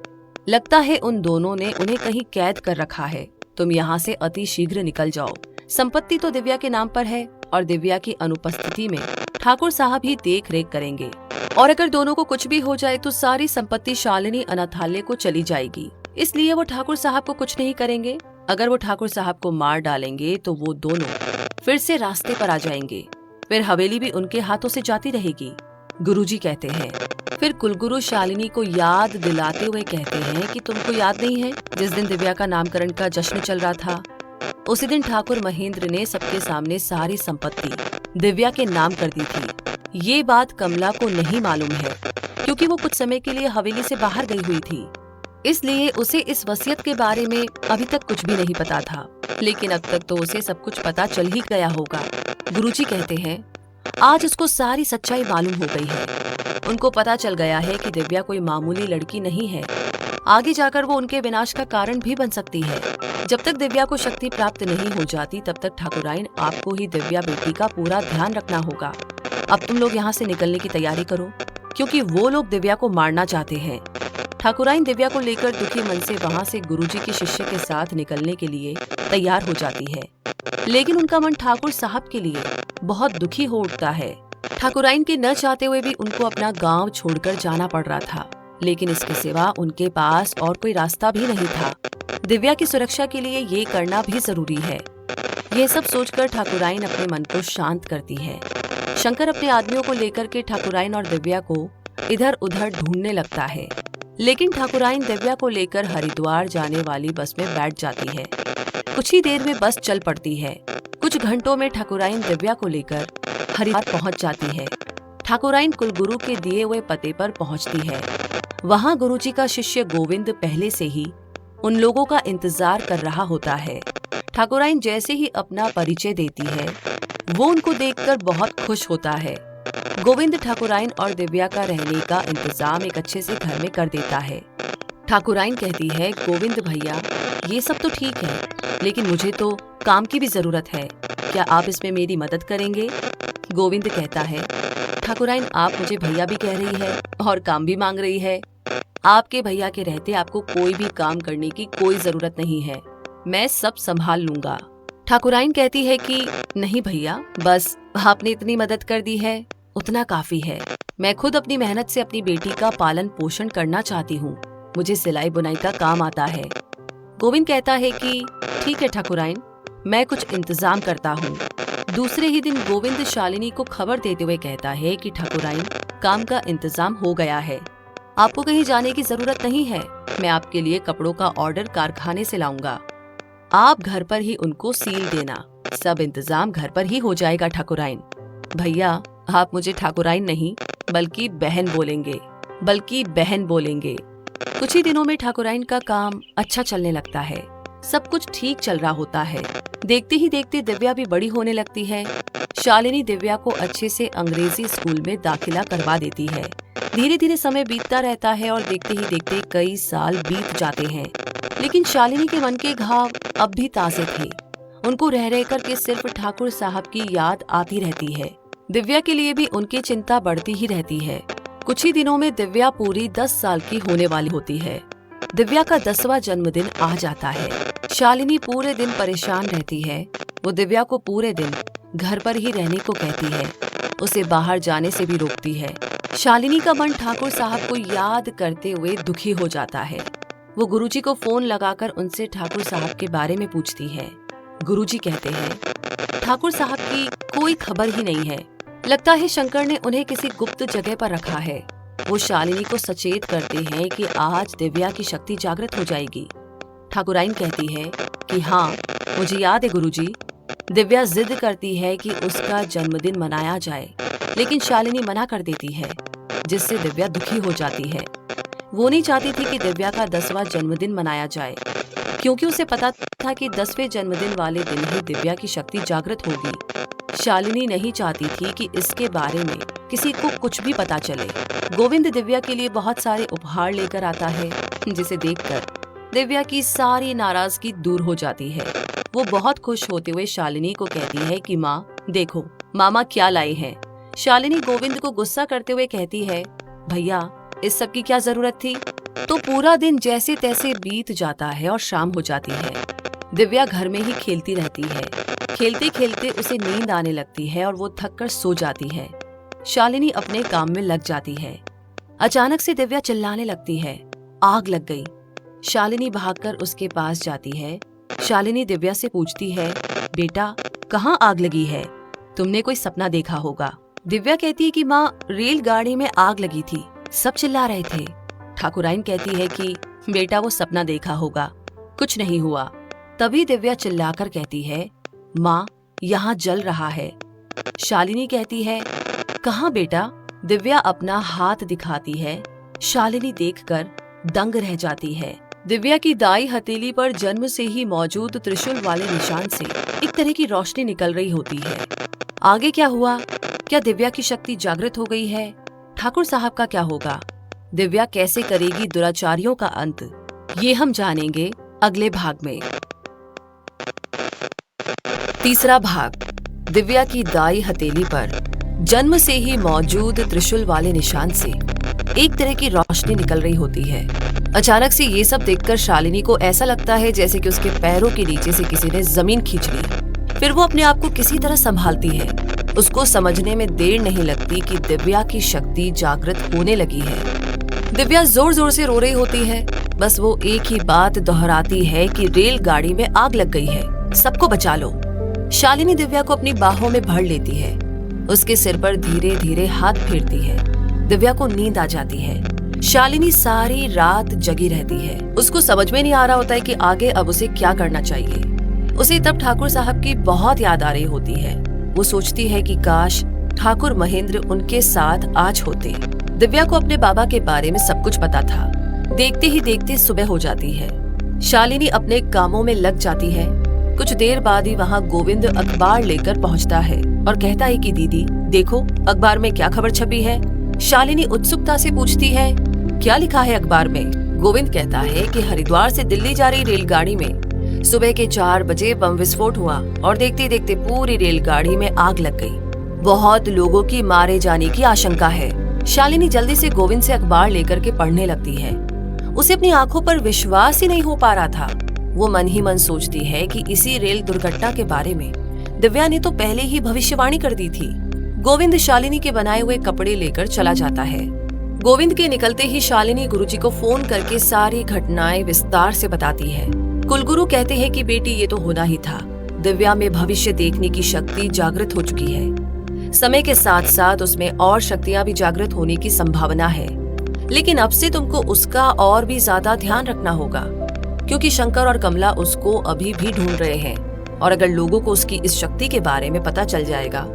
S1: लगता है उन दोनों ने उन्हें कहीं कैद कर रखा है। तुम यहाँ से अति शीघ्र निकल जाओ। संपत्ति तो दिव्या के नाम पर है और दिव्या की अनुपस्थिति में ठाकुर साहब ही देख रेख करेंगे। और अगर दोनों को कुछ भी हो जाए तो सारी संपत्ति शालिनी अनाथालय को चली जाएगी। इसलिए वो ठाकुर साहब को कुछ नहीं करेंगे। अगर वो ठाकुर साहब को मार डालेंगे तो वो दोनों फिर से रास्ते पर आ जाएंगे। फिर हवेली भी उनके हाथों से जाती रहेगी। गुरुजी कहते हैं। फिर कुलगुरु शालिनी को याद दिलाते हुए कहते हैं कि तुमको याद नहीं है जिस दिन दिव्या का नामकरण का जश्न चल रहा था, उसी दिन ठाकुर महेंद्र ने सबके सामने सारी संपत्ति दिव्या के नाम कर दी थी। ये बात कमला को नहीं मालूम है, क्योंकि वो कुछ समय के लिए हवेली से बाहर गई हुई थी। इसलिए उसे इस वसीयत के बारे में अभी तक कुछ भी नहीं पता था, लेकिन अब तक तो उसे सब कुछ पता चल ही गया होगा। गुरुजी कहते हैं, आज उसको सारी सच्चाई मालूम हो गई है। उनको पता चल गया है कि दिव्या कोई मामूली लड़की नहीं है। आगे जाकर वो उनके विनाश का कारण भी बन सकती है। जब तक दिव्या को शक्ति प्राप्त नहीं हो जाती, तब तक ठाकुराइन आपको ही दिव्या बेटी का पूरा ध्यान रखना होगा। अब तुम लोग यहाँ से निकलने की तैयारी करो, क्योंकि वो लोग दिव्या को मारना चाहते हैं। ठाकुराइन दिव्या को लेकर दुखी मन से वहाँ से गुरुजी के शिष्य के साथ निकलने के लिए तैयार हो जाती है, लेकिन उनका मन ठाकुर साहब के लिए बहुत दुखी हो उठता है। ठाकुराइन के न चाहते हुए भी उनको अपना गांव छोड़कर जाना पड़ रहा था, लेकिन इसके सिवा उनके पास और कोई रास्ता भी नहीं था। दिव्या की सुरक्षा के लिए ये करना भी जरूरी है। ये सब सोचकर ठाकुराइन अपने मन को शांत करती है। शंकर अपने आदमियों को लेकर के ठाकुराइन और दिव्या को इधर उधर ढूंढने लगता है, लेकिन ठाकुराइन दिव्या को लेकर हरिद्वार जाने वाली बस में बैठ जाती है। कुछ ही देर में बस चल पड़ती है। कुछ घंटों में ठाकुराइन दिव्या को लेकर हरिद्वार पहुंच जाती है। ठाकुराइन कुलगुरु के दिए हुए पते पर पहुंचती है। वहां गुरुजी का शिष्य गोविंद पहले से ही उन लोगों का इंतजार कर रहा होता है। ठाकुराइन जैसे ही अपना परिचय देती है, वो उनको देखकर बहुत खुश होता है। गोविंद ठाकुराइन और दिव्या का रहने का इंतजाम एक अच्छे से घर में कर देता है। ठाकुराइन कहती है, गोविंद भैया ये सब तो ठीक है, लेकिन मुझे तो काम की भी जरूरत है, क्या आप इसमें मेरी मदद करेंगे? गोविंद कहता है, ठाकुराइन आप मुझे भैया भी कह रही है और काम भी मांग रही है। आपके भैया के रहते आपको कोई भी काम करने की कोई जरूरत नहीं है, मैं सब संभाल लूंगा। ठाकुराइन कहती है कि नहीं भैया, बस आपने इतनी मदद कर दी है उतना काफी है। मैं खुद अपनी मेहनत से अपनी बेटी का पालन पोषण करना चाहती हूँ। मुझे सिलाई बुनाई का काम आता है। गोविंद कहता है कि ठीक है ठाकुराइन, मैं कुछ इंतजाम करता हूँ। दूसरे ही दिन गोविंद शालिनी को खबर देते हुए कहता है कि ठाकुराइन, काम का इंतजाम हो गया है, आपको कहीं जाने की जरूरत नहीं है। मैं आपके लिए कपड़ों का ऑर्डर कारखाने से लाऊंगा, आप घर पर ही उनको सील देना, सब इंतजाम घर पर ही हो जाएगा ठाकुराइन। भैया, आप मुझे ठाकुराइन नहीं बल्कि बहन बोलेंगे। कुछ ही दिनों में ठाकुराइन का काम अच्छा चलने लगता है, सब कुछ ठीक चल रहा होता है। देखते ही देखते दिव्या भी बड़ी होने लगती है। शालिनी दिव्या को अच्छे से अंग्रेजी स्कूल में दाखिला करवा देती है। धीरे धीरे समय बीतता रहता है और देखते ही देखते कई साल बीत जाते हैं, लेकिन शालिनी के मन के घाव अब भी ताजे थे। उनको रह रह कर के सिर्फ ठाकुर साहब की याद आती रहती है। दिव्या के लिए भी उनकी चिंता बढ़ती ही रहती है। कुछ ही दिनों में दिव्या पूरी 10 साल की होने वाली होती है। दिव्या का 10वां जन्मदिन आ जाता है। शालिनी पूरे दिन परेशान रहती है। वो दिव्या को पूरे दिन घर पर ही रहने को कहती है, उसे बाहर जाने से भी रोकती है। शालिनी का मन ठाकुर साहब को याद करते हुए दुखी हो जाता है। वो गुरुजी को फोन लगाकर उनसे ठाकुर साहब के बारे में पूछती है। गुरुजी कहते हैं, ठाकुर साहब की कोई खबर ही नहीं है, लगता है शंकर ने उन्हें किसी गुप्त जगह पर रखा है। वो शालिनी को सचेत करते हैं कि आज दिव्या की शक्ति जागृत हो जाएगी। ठाकुराइन कहती है कि हाँ, मुझे याद है गुरुजी। दिव्या जिद करती है कि उसका जन्मदिन मनाया जाए, लेकिन शालिनी मना कर देती है, जिससे दिव्या दुखी हो जाती है। वो नहीं चाहती थी कि दिव्या का 10वां जन्मदिन मनाया जाए, क्योंकि उसे पता था कि 10वें जन्मदिन वाले दिन ही दिव्या की शक्ति जागृत होगी। शालिनी नहीं चाहती थी कि इसके बारे में किसी को कुछ भी पता चले। गोविंद दिव्या के लिए बहुत सारे उपहार लेकर आता है, जिसे देखकर दिव्या की सारी नाराजगी दूर हो जाती है। वो बहुत खुश होते हुए शालिनी को कहती है कि माँ देखो, मामा क्या लाए हैं। शालिनी गोविंद को गुस्सा करते हुए कहती है, भैया इस सब की क्या जरूरत थी। तो पूरा दिन जैसे तैसे बीत जाता है और शाम हो जाती है। दिव्या घर में ही खेलती रहती है। खेलते खेलते उसे नींद आने लगती है और वो थक कर सो जाती है। शालिनी अपने काम में लग जाती है। अचानक से दिव्या चिल्लाने लगती है, आग लग गई। शालिनी भागकर उसके पास जाती है। शालिनी दिव्या से पूछती है, बेटा कहाँ आग लगी है, तुमने कोई सपना देखा होगा। दिव्या कहती है कि माँ, रेलगाड़ी में आग लगी थी, सब चिल्ला रहे थे। ठाकुराइन कहती है कि बेटा वो सपना देखा होगा, कुछ नहीं हुआ। तभी दिव्या चिल्लाकर कहती है, माँ यहाँ जल रहा है। शालिनी कहती है, कहाँ बेटा। दिव्या अपना हाथ दिखाती है। शालिनी देखकर दंग रह जाती है। दिव्या की दाई हथेली पर जन्म से ही मौजूद त्रिशूल वाले निशान से एक तरह की रोशनी निकल रही होती है। आगे क्या हुआ? क्या दिव्या की शक्ति जागृत हो गई है? ठाकुर साहब का क्या होगा? दिव्या कैसे करेगी दुराचारियों का अंत? ये हम जानेंगे अगले भाग में। तीसरा भाग, दिव्या की दाई हथेली पर जन्म से ही मौजूद त्रिशूल वाले निशान से एक तरह की रोशनी निकल रही होती है। अचानक से ये सब देखकर शालिनी को ऐसा लगता है जैसे कि उसके पैरों के नीचे से किसी ने जमीन खींच ली। फिर वो अपने आप को किसी तरह संभालती है। उसको समझने में देर नहीं लगती कि दिव्या की शक्ति जागृत होने लगी है। दिव्या जोर जोर से रो रही होती है। बस वो एक ही बात दोहराती है कि रेलगाड़ी में आग लग गई है, सबको बचा लो। शालिनी दिव्या को अपनी बाहों में भर लेती है। उसके सिर पर धीरे धीरे हाथ फेरती है। दिव्या को नींद आ जाती है। शालिनी सारी रात जगी रहती है। उसको समझ में नहीं आ रहा होता है कि आगे अब उसे क्या करना चाहिए। उसे तब ठाकुर साहब की बहुत याद आ रही होती है। वो सोचती है कि काश ठाकुर महेंद्र उनके साथ आज होते। दिव्या को अपने बाबा के बारे में सब कुछ पता था। देखते ही देखते सुबह हो जाती है। शालिनी अपने कामों में लग जाती है। कुछ देर बाद ही वहाँ गोविंद अखबार लेकर पहुँचता है और कहता है कि दीदी देखो, अखबार में क्या खबर छपी है। शालिनी उत्सुकता से पूछती है, क्या लिखा है अखबार में? गोविंद कहता है कि हरिद्वार से दिल्ली जा रही रेलगाड़ी में सुबह के 4 बजे बम विस्फोट हुआ और देखते देखते पूरी रेलगाड़ी में आग लग गई। बहुत लोगों की मारे जाने की आशंका है। शालिनी जल्दी से गोविंद से अखबार लेकर के पढ़ने लगती है। उसे अपनी आंखों पर विश्वास ही नहीं हो पा रहा था। वो मन ही मन सोचती है कि इसी रेल दुर्घटना के बारे में दिव्या ने तो पहले ही भविष्यवाणी कर दी थी। गोविंद शालिनी के बनाए हुए कपड़े लेकर चला जाता है। गोविंद के निकलते ही शालिनी गुरुजी को फोन करके सारी घटनाएं विस्तार से बताती है। कुलगुरु कहते हैं कि बेटी ये तो होना ही था। दिव्या में भविष्य देखने की शक्ति जागृत हो चुकी है। समय के साथ साथ उसमें और शक्तियां भी जागृत होने की संभावना है, लेकिन अब से तुमको उसका और भी ज्यादा ध्यान रखना होगा, क्योंकि शंकर और कमला उसको अभी भी ढूंढ रहे हैं। और अगर लोगों को उसकी इस शक्ति के बारे में पता चल जाएगा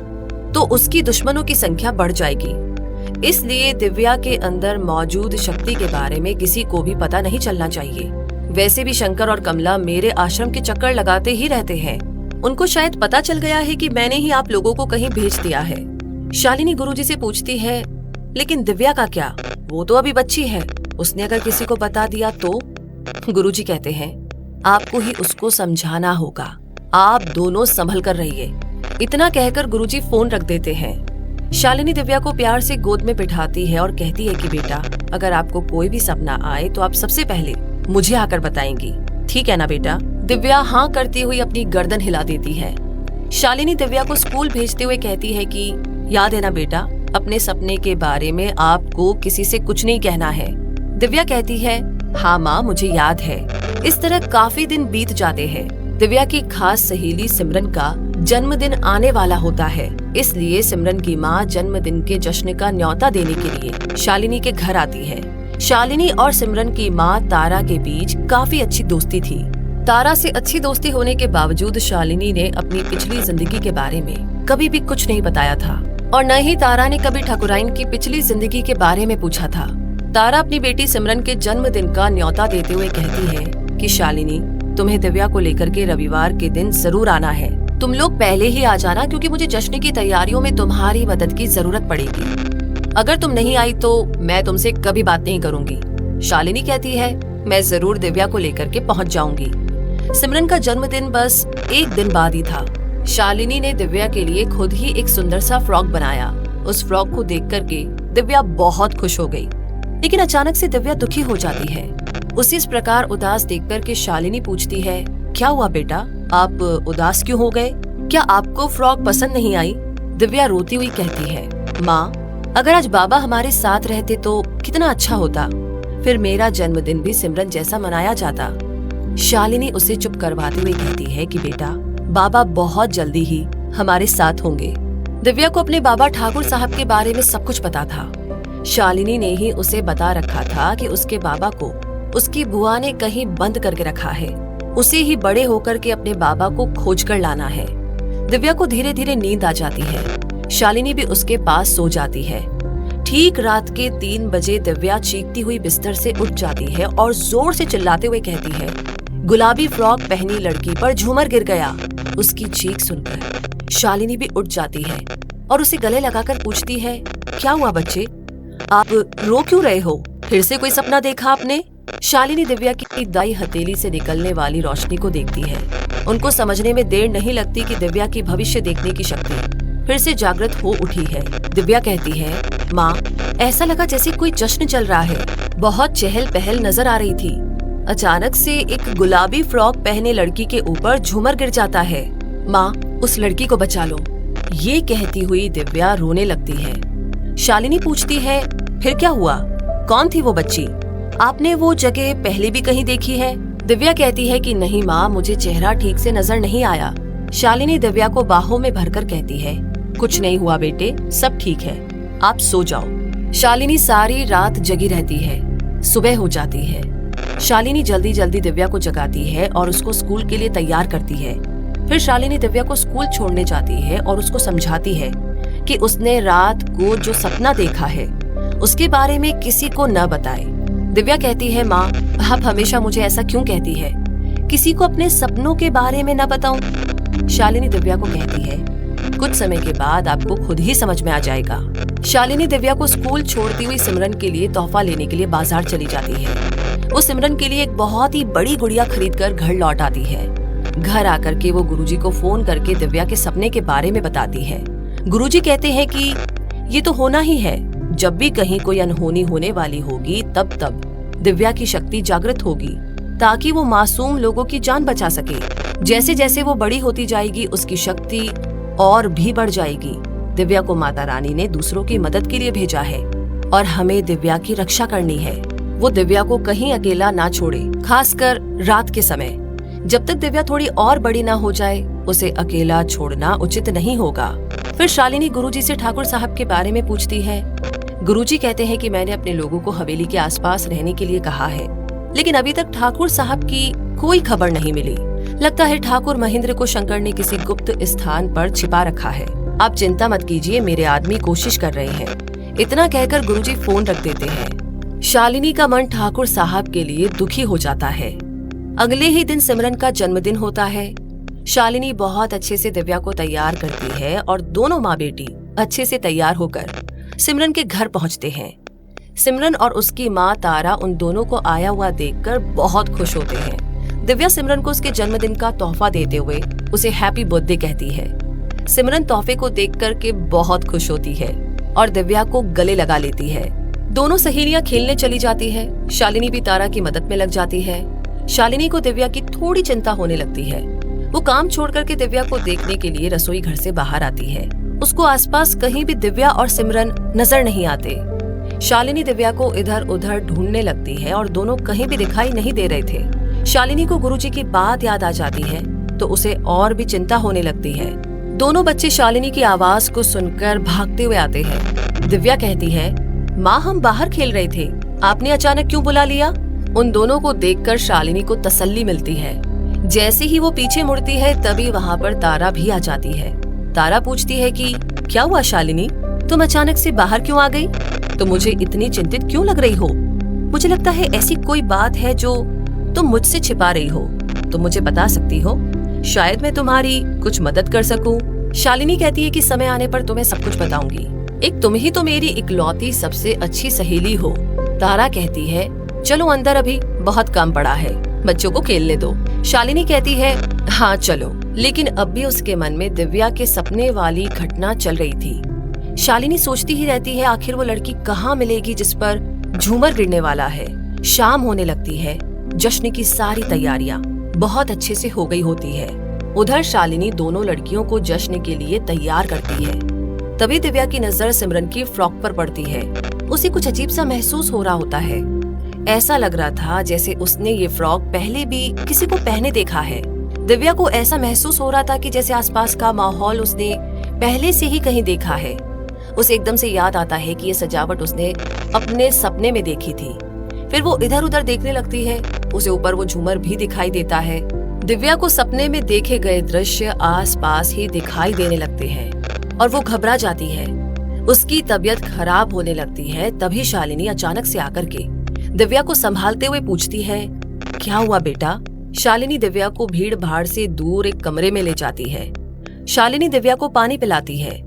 S1: तो उसकी दुश्मनों की संख्या बढ़ जाएगी। इसलिए दिव्या के अंदर मौजूद शक्ति के बारे में किसी को भी पता नहीं चलना चाहिए। वैसे भी शंकर और कमला मेरे आश्रम के चक्कर लगाते ही रहते हैं। उनको शायद पता चल गया है कि मैंने ही आप लोगों को कहीं भेज दिया है। शालिनी गुरुजी से पूछती है, लेकिन दिव्या का क्या? वो तो अभी बच्ची है, उसने अगर किसी को बता दिया तो? गुरुजी कहते हैं, आपको ही उसको समझाना होगा, आप दोनों संभल कर रहिए। इतना कहकर गुरुजी फोन रख देते हैं। शालिनी दिव्या को प्यार से गोद में बिठाती है और कहती है कि बेटा, अगर आपको कोई भी सपना आए तो आप सबसे पहले मुझे आकर बताएंगी, ठीक है ना बेटा? दिव्या हाँ करती हुई अपनी गर्दन हिला देती है। शालिनी दिव्या को स्कूल भेजते हुए कहती है कि याद है ना बेटा, अपने सपने के बारे में आपको किसी से कुछ नहीं कहना है। दिव्या कहती है, हाँ माँ मुझे याद है। इस तरह काफी दिन बीत जाते हैं। दिव्या की खास सहेली सिमरन का जन्मदिन आने वाला होता है, इसलिए सिमरन की माँ जन्मदिन के जश्न का न्योता देने के लिए शालिनी के घर आती है। शालिनी और सिमरन की माँ तारा के बीच काफी अच्छी दोस्ती थी। तारा से अच्छी दोस्ती होने के बावजूद शालिनी ने अपनी पिछली जिंदगी के बारे में कभी भी कुछ नहीं बताया था, और न ही तारा ने कभी ठाकुराइन की पिछली जिंदगी के बारे में पूछा था। तारा अपनी बेटी सिमरन के जन्मदिन का न्योता देते हुए कहती है कि शालिनी, तुम्हें दिव्या को लेकर के रविवार के दिन जरूर आना है। तुम लोग पहले ही आ जाना, क्योंकि मुझे जश्न की तैयारियों में तुम्हारी मदद की जरूरत पड़ेगी। अगर तुम नहीं आई तो मैं तुमसे कभी बात नहीं करूंगी। शालिनी कहती है, मैं जरूर दिव्या को लेकर के पहुंच जाऊंगी। सिमरन का जन्मदिन बस एक दिन बाद ही था। शालिनी ने दिव्या के लिए खुद ही एक सुंदर सा फ्रॉक बनाया। उस फ्रॉक को देख करके दिव्या बहुत खुश हो गई, लेकिन अचानक से दिव्या दुखी हो जाती है। उसी इस प्रकार उदास देख करके शालिनी पूछती है, क्या हुआ बेटा, आप उदास क्यों हो गए? क्या आपको फ्रॉक पसंद नहीं आई? दिव्या रोती हुई कहती है, माँ, अगर आज बाबा हमारे साथ रहते तो कितना अच्छा होता, फिर मेरा जन्मदिन भी सिमरन जैसा मनाया जाता। शालिनी उसे चुप करवाते हुए कहती है कि बेटा, बाबा बहुत जल्दी ही हमारे साथ होंगे। दिव्या को अपने बाबा ठाकुर साहब के बारे में सब कुछ पता था। शालिनी ने ही उसे बता रखा था कि उसके बाबा को उसकी बुआ ने कहीं बंद करके रखा है, उसे ही बड़े होकर के अपने बाबा को खोज कर लाना है। दिव्या को धीरे धीरे नींद आ जाती है। शालिनी भी उसके पास सो जाती है। ठीक रात के 3 बजे दिव्या चीखती हुई बिस्तर से उठ जाती है और जोर से चिल्लाते हुए कहती है, गुलाबी फ्रॉक पहनी लड़की पर झूमर गिर गया। उसकी चीख सुनकर शालिनी भी उठ जाती है और उसे गले लगाकर पूछती है, क्या हुआ बच्चे, आप रो क्यों रहे हो? फिर से कोई सपना देखा आपने? शालिनी दिव्या की दाई हथेली से निकलने वाली रोशनी को देखती है। उनको समझने में देर नहीं लगती कि दिव्या की भविष्य देखने की शक्ति फिर से जागृत हो उठी है। दिव्या कहती है, माँ, ऐसा लगा जैसे कोई जश्न चल रहा है। बहुत चहल पहल नजर आ रही थी। अचानक से एक गुलाबी फ्रॉक पहने लड़की के ऊपर झूमर गिर जाता है। माँ, उस लड़की को बचा लो। ये कहती हुई दिव्या रोने लगती है। शालिनी पूछती है, फिर क्या हुआ? कौन थी वो बच्ची? आपने वो जगह पहले भी कहीं देखी है? दिव्या कहती है कि नहीं माँ, मुझे चेहरा ठीक से नजर नहीं आया। शालिनी दिव्या को बाहों में भरकर कहती है, कुछ नहीं हुआ बेटे, सब ठीक है, आप सो जाओ। शालिनी सारी रात जगी रहती है। सुबह हो जाती है। शालिनी जल्दी जल्दी दिव्या को जगाती है और उसको स्कूल के लिए तैयार करती है। फिर शालिनी दिव्या को स्कूल छोड़ने जाती है और उसको समझाती है कि उसने रात को जो सपना देखा है उसके बारे में किसी को न बताए। दिव्या कहती है, माँ, आप हमेशा मुझे ऐसा क्यों कहती है? किसी को अपने सपनों के बारे में न बताऊं? शालिनी दिव्या को कहती है, कुछ समय के बाद आपको खुद ही समझ में आ जाएगा। शालिनी दिव्या को स्कूल छोड़ती हुई सिमरन के लिए तोहफा लेने के लिए बाजार चली जाती है। वो सिमरन के लिए एक बहुत ही बड़ी गुड़िया खरीदकर घर लौट आती है। घर आकर के वो गुरुजी को फोन करके दिव्या के सपने के बारे में बताती है। गुरुजी कहते हैं कि ये तो होना ही है, जब भी कहीं कोई अनहोनी होने वाली होगी तब दिव्या की शक्ति जागृत होगी, ताकि वो मासूम लोगों की जान बचा सके। जैसे जैसे वो बड़ी होती जाएगी उसकी शक्ति और भी बढ़ जाएगी। दिव्या को माता रानी ने दूसरों की मदद के लिए भेजा है और हमें दिव्या की रक्षा करनी है। वो दिव्या को कहीं अकेला ना छोड़े, खासकर रात के समय। जब तक दिव्या थोड़ी और बड़ी ना हो जाए उसे अकेला छोड़ना उचित नहीं होगा। फिर शालिनी गुरुजी से ठाकुर साहब के बारे में पूछती है। गुरुजी कहते हैं कि मैंने अपने लोगों को हवेली के आसपास रहने के लिए कहा है, लेकिन अभी तक ठाकुर साहब की कोई खबर नहीं मिली। लगता है ठाकुर महेंद्र को शंकर ने किसी गुप्त स्थान पर छिपा रखा है। आप चिंता मत कीजिए, मेरे आदमी कोशिश कर रहे हैं। इतना कहकर गुरुजी फोन रख देते हैं। शालिनी का मन ठाकुर साहब के लिए दुखी हो जाता है। अगले ही दिन सिमरन का जन्मदिन होता है। शालिनी बहुत अच्छे से दिव्या को तैयार करती है और दोनों माँ बेटी अच्छे से तैयार होकर सिमरन के घर पहुँचते हैं। सिमरन और उसकी माँ तारा उन दोनों को आया हुआ देखकर बहुत खुश होते हैं। दिव्या सिमरन को उसके जन्मदिन का तोहफा देते हुए उसे हैप्पी बर्थडे कहती है। सिमरन तोहफे को देख कर के बहुत खुश होती है और दिव्या को गले लगा लेती है। दोनों सहेलियां खेलने चली जाती है। शालिनी भी तारा की मदद में लग जाती है। शालिनी को दिव्या की थोड़ी चिंता होने लगती है। वो काम छोड़ करके दिव्या को देखने के लिए रसोई घर से बाहर आती है। उसको आसपास कहीं भी दिव्या और सिमरन नजर नहीं आते। शालिनी दिव्या को इधर उधर ढूंढने लगती है और दोनों कहीं भी दिखाई नहीं दे रहे थे। शालिनी को गुरुजी की बात याद आ जाती है तो उसे और भी चिंता होने लगती है। दोनों बच्चे शालिनी की आवाज को सुनकर भागते हुए आते हैं। दिव्या कहती है, माँ हम बाहर खेल रहे थे, आपने अचानक क्यों बुला लिया? उन दोनों को देखकर शालिनी को तसल्ली मिलती है। जैसे ही वो पीछे मुड़ती है तभी वहाँ पर तारा भी आ जाती है। तारा पूछती है कि क्या हुआ शालिनी, तुम अचानक से बाहर क्यों आ गई? तो मुझे इतनी चिंतित क्यों लग रही हो? मुझे लगता है ऐसी कोई बात है जो तुम मुझसे छिपा रही हो। तुम मुझे बता सकती हो, शायद मैं तुम्हारी कुछ मदद कर सकूं। शालिनी कहती है कि समय आने पर तुम्हें सब कुछ बताऊंगी। एक तुम ही तो मेरी इकलौती सबसे अच्छी सहेली हो। तारा कहती है, चलो अंदर, अभी बहुत काम पड़ा है, बच्चों को खेलने दो। शालिनी कहती है, हाँ चलो। लेकिन अब भी उसके मन में दिव्या के सपने वाली घटना चल रही थी। शालिनी सोचती ही रहती है आखिर वो लड़की कहाँ मिलेगी जिस पर झूमर गिरने वाला है। शाम होने लगती है। जश्न की सारी तैयारियां बहुत अच्छे से हो गई होती है। उधर शालिनी दोनों लड़कियों को जश्न के लिए तैयार करती है। तभी दिव्या की नजर सिमरन की फ्रॉक पर पड़ती है। उसे कुछ अजीब सा महसूस हो रहा होता है। ऐसा लग रहा था जैसे उसने ये फ्रॉक पहले भी किसी को पहने देखा है। दिव्या को ऐसा महसूस हो रहा था कि जैसे आसपास का माहौल उसने पहले से ही कहीं देखा है। उसे एकदम से याद आता है कि ये सजावट उसने अपने सपने में देखी थी। फिर वो इधर उधर देखने लगती है। उसे ऊपर वो झूमर भी दिखाई देता है। दिव्या को सपने में देखे गए दृश्य आसपास ही दिखाई देने लगते हैं और वो घबरा जाती है। उसकी तबीयत खराब होने लगती है। तभी शालिनी अचानक से आकर के दिव्या को संभालते हुए पूछती है, क्या हुआ बेटा? शालिनी दिव्या को भीड़ भाड़ से दूर एक कमरे में ले जाती है। शालिनी दिव्या को पानी पिलाती है।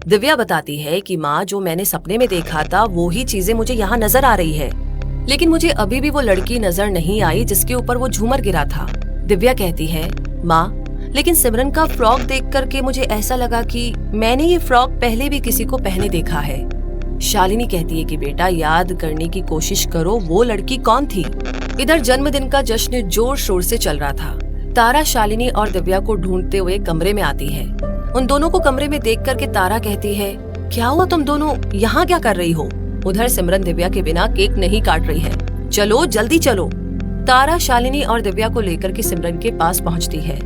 S1: दिव्या बताती है कि माँ, जो मैंने सपने में देखा था वो ही चीजें मुझे यहाँ नजर आ रही है, लेकिन मुझे अभी भी वो लड़की नजर नहीं आई जिसके ऊपर वो झूमर गिरा था। दिव्या कहती है, माँ, लेकिन सिमरन का फ्रॉक देख करके मुझे ऐसा लगा कि मैंने ये फ्रॉक पहले भी किसी को पहने देखा है। शालिनी कहती है कि बेटा, याद करने की कोशिश करो, वो लड़की कौन थी? इधर जन्मदिन का जश्न जोर शोर से चल रहा था। तारा शालिनी और दिव्या को ढूंढते हुए कमरे में आती है। उन दोनों को कमरे में देख करके तारा कहती है, क्या हुआ, तुम दोनों यहाँ क्या कर रही हो? उधर सिमरन दिव्या के बिना केक नहीं काट रही है। चलो जल्दी चलो। तारा शालिनी और दिव्या को लेकर के सिमरन के पास पहुँचती है।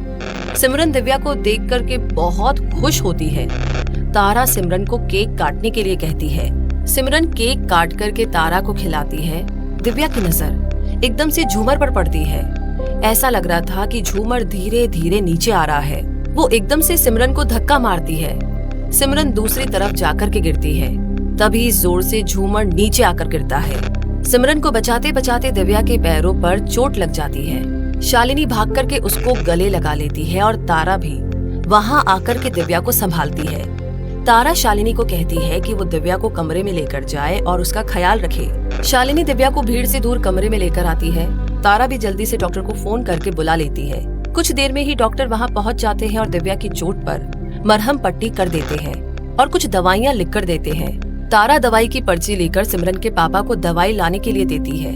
S1: सिमरन दिव्या को देख करके बहुत खुश होती है। तारा सिमरन को केक काटने के लिए कहती है। सिमरन केक काट करके तारा को खिलाती है। दिव्या की नजर एकदम से झूमर पर पड़ती है। ऐसा लग रहा था कि झूमर धीरे धीरे नीचे आ रहा है। वो एकदम से सिमरन को धक्का मारती है। सिमरन दूसरी तरफ जाकर के गिरती है। तभी जोर से झूमर नीचे आकर गिरता है। सिमरन को बचाते बचाते दिव्या के पैरों पर चोट लग जाती है। शालिनी भाग करके उसको गले लगा लेती है और तारा भी वहाँ आकर के दिव्या को संभालती है। तारा शालिनी को कहती है कि वो दिव्या को कमरे में लेकर जाए और उसका ख्याल रखे। शालिनी दिव्या को भीड़ से दूर कमरे में लेकर आती है। तारा भी जल्दी से डॉक्टर को फोन करके बुला लेती है। कुछ देर में ही डॉक्टर वहाँ पहुँच जाते हैं और दिव्या की चोट पर मरहम पट्टी कर देते हैं और कुछ दवाइयाँ लिख कर देते हैं। तारा दवाई की पर्ची लेकर सिमरन के पापा को दवाई लाने के लिए देती है।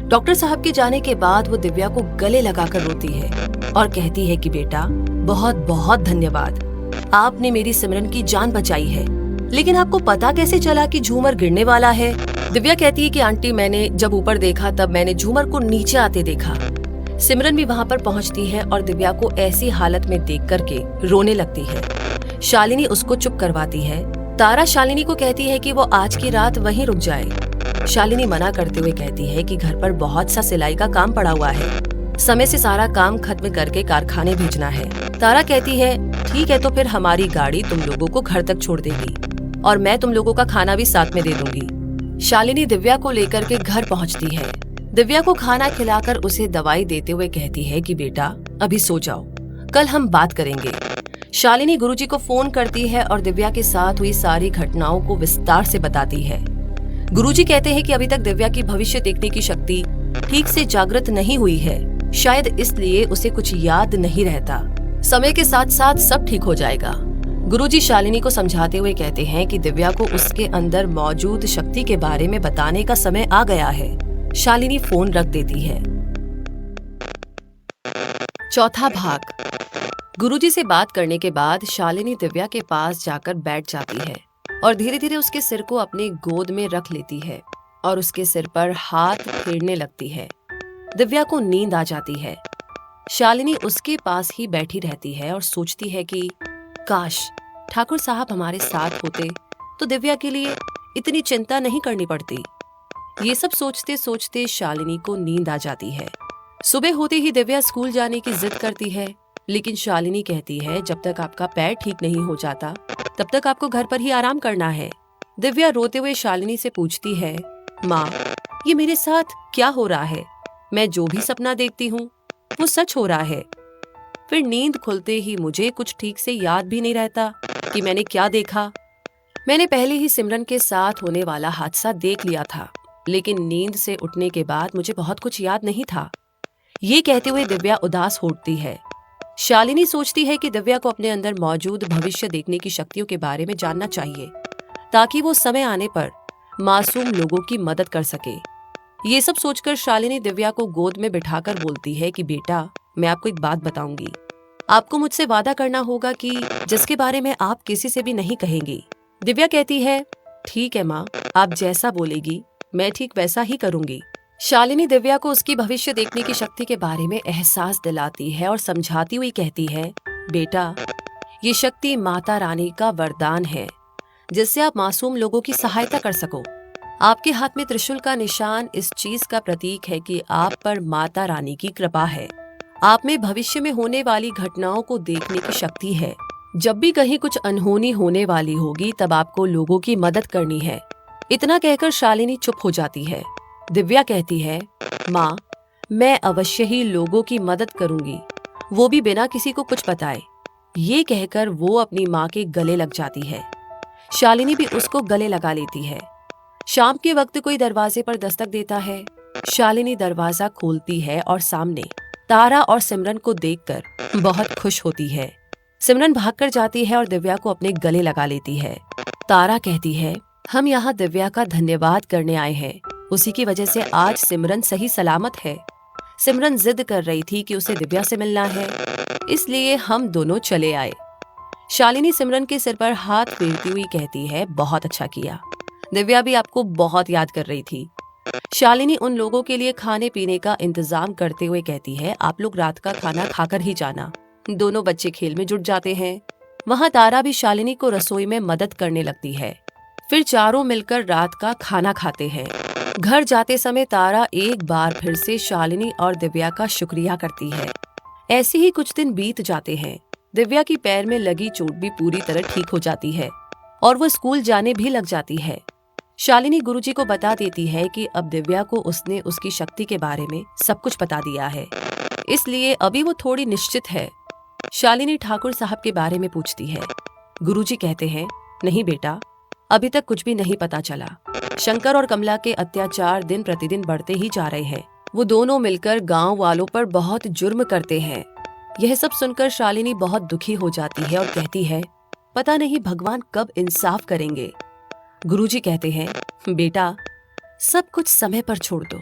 S1: डॉक्टर साहब के जाने के बाद वो दिव्या को गले लगाकर रोती है और कहती है कि बेटा, बहुत बहुत धन्यवाद, आपने मेरी सिमरन की जान बचाई है। लेकिन आपको पता कैसे चला कि झूमर गिरने वाला है? दिव्या कहती है कि आंटी, मैंने जब ऊपर देखा तब मैंने झूमर को नीचे आते देखा। सिमरन भी वहाँ पर पहुँचती है और दिव्या को ऐसी हालत में देख करके रोने लगती है। शालिनी उसको चुप करवाती है। तारा शालिनी को कहती है कि वो आज की रात वहीं रुक जाए। शालिनी मना करते हुए कहती है कि घर पर बहुत सा सिलाई का काम पड़ा हुआ है, समय से सारा काम खत्म करके कारखाने भेजना है। तारा कहती है ठीक है, तो फिर हमारी गाड़ी तुम लोगों को घर तक छोड़ देगी और मैं तुम लोगों का खाना भी साथ में दे दूंगी। शालिनी दिव्या को लेकर के घर पहुंचती है। दिव्या को खाना खिलाकर उसे दवाई देते हुए कहती है कि बेटा अभी सो जाओ, कल हम बात करेंगे। शालिनी गुरुजी को फोन करती है और दिव्या के साथ हुई सारी घटनाओं को विस्तार से बताती है। गुरुजी कहते हैं कि अभी तक दिव्या की भविष्य देखने की शक्ति ठीक से जागृत नहीं हुई है, शायद इसलिए उसे कुछ याद नहीं रहता। समय के साथ साथ सब ठीक हो जाएगा। गुरुजी शालिनी को समझाते हुए कहते हैं कि दिव्या को उसके अंदर मौजूद शक्ति के बारे में बताने का समय आ गया है। शालिनी फोन रख देती है। चौथा भाग। गुरुजी से बात करने के बाद शालिनी दिव्या के पास जाकर बैठ जाती है और धीरे धीरे उसके सिर को अपनी गोद में रख लेती है और उसके सिर पर हाथ फेरने लगती है। दिव्या को नींद आ जाती है। शालिनी उसके पास ही बैठी रहती है और सोचती है कि काश ठाकुर साहब हमारे साथ होते तो दिव्या के लिए इतनी चिंता नहीं करनी पड़ती। ये सब सोचते सोचते शालिनी को नींद आ जाती है। सुबह होते ही दिव्या स्कूल जाने की जिद करती है, लेकिन शालिनी कहती है जब तक आपका पैर ठीक नहीं हो जाता तब तक आपको घर पर ही आराम करना है। दिव्या रोते हुए शालिनी से पूछती है, माँ ये मेरे साथ क्या हो रहा है? मैं जो भी सपना देखती हूँ वो सच हो रहा है। फिर नींद खुलते ही मुझे कुछ ठीक से याद भी नहीं रहता कि मैंने क्या देखा। मैंने पहले ही सिमरन के साथ होने वाला हादसा देख लिया था, लेकिन नींद से उठने के बाद मुझे बहुत कुछ याद नहीं था। ये कहते हुए दिव्या उदास होती है। शालिनी सोचती है कि दिव्या को अपने अंदर मौजूद भविष्य देखने की शक्तियों के बारे में जानना चाहिए ताकि वो समय आने पर मासूम लोगों की मदद कर सके। ये सब सोचकर शालिनी दिव्या को गोद में बिठाकर बोलती है कि बेटा मैं आपको एक बात बताऊंगी। आपको मुझसे वादा करना होगा कि जिसके बारे में आप किसी से भी नहीं कहेंगी। दिव्या कहती है ठीक है माँ, आप जैसा बोलेगी मैं ठीक वैसा ही करूंगी। शालिनी दिव्या को उसकी भविष्य देखने की शक्ति के बारे में एहसास दिलाती है और समझाती हुई कहती है बेटा ये शक्ति माता रानी का वरदान है जिससे आप मासूम लोगों की सहायता कर सको। आपके हाथ में त्रिशूल का निशान इस चीज का प्रतीक है कि आप पर माता रानी की कृपा है। आप में भविष्य में होने वाली घटनाओं को देखने की शक्ति है। जब भी कहीं कुछ अनहोनी होने वाली होगी तब आपको लोगों की मदद करनी है। इतना कहकर शालिनी चुप हो जाती है। दिव्या कहती है माँ मैं अवश्य ही लोगों की मदद करूंगी, वो भी बिना किसी को कुछ बताए। ये कहकर वो अपनी माँ के गले लग जाती है। शालिनी भी उसको गले लगा लेती है। शाम के वक्त कोई दरवाजे पर दस्तक देता है। शालिनी दरवाजा खोलती है और सामने तारा और सिमरन को देखकर बहुत खुश होती है। सिमरन भागकर जाती है और दिव्या को अपने गले लगा लेती है। तारा कहती है हम यहाँ दिव्या का धन्यवाद करने आए हैं, उसी की वजह से आज सिमरन सही सलामत है। सिमरन जिद कर रही थी कि उसे दिव्या से मिलना है, इसलिए हम दोनों चले आए। शालिनी सिमरन के सिर पर हाथ फेरती हुई कहती है बहुत अच्छा किया, दिव्या भी आपको बहुत याद कर रही थी। शालिनी उन लोगों के लिए खाने पीने का इंतजाम करते हुए कहती है आप लोग रात का खाना खाकर ही जाना। दोनों बच्चे खेल में जुट जाते हैं। वहाँ तारा भी शालिनी को रसोई में मदद करने लगती है। फिर चारों मिलकर रात का खाना खाते हैं। घर जाते समय तारा एक बार फिर से शालिनी और दिव्या का शुक्रिया करती है। ऐसे ही कुछ दिन बीत जाते हैं। दिव्या की पैर में लगी चोट भी पूरी तरह ठीक हो जाती है और वो स्कूल जाने भी लग जाती है। शालिनी गुरुजी को बता देती है कि अब दिव्या को उसने उसकी शक्ति के बारे में सब कुछ बता दिया है, इसलिए अभी वो थोड़ी निश्चित है। शालिनी ठाकुर साहब के बारे में पूछती है। गुरुजी कहते हैं नहीं बेटा, अभी तक कुछ भी नहीं पता चला। शंकर और कमला के अत्याचार दिन प्रतिदिन बढ़ते ही जा रहे हैं। वो दोनों मिलकर गांव वालों पर बहुत जुर्म करते हैं। यह सब सुनकर शालिनी बहुत दुखी हो जाती है और कहती है पता नहीं भगवान कब इंसाफ करेंगे। गुरुजी कहते हैं बेटा सब कुछ समय पर छोड़ दो,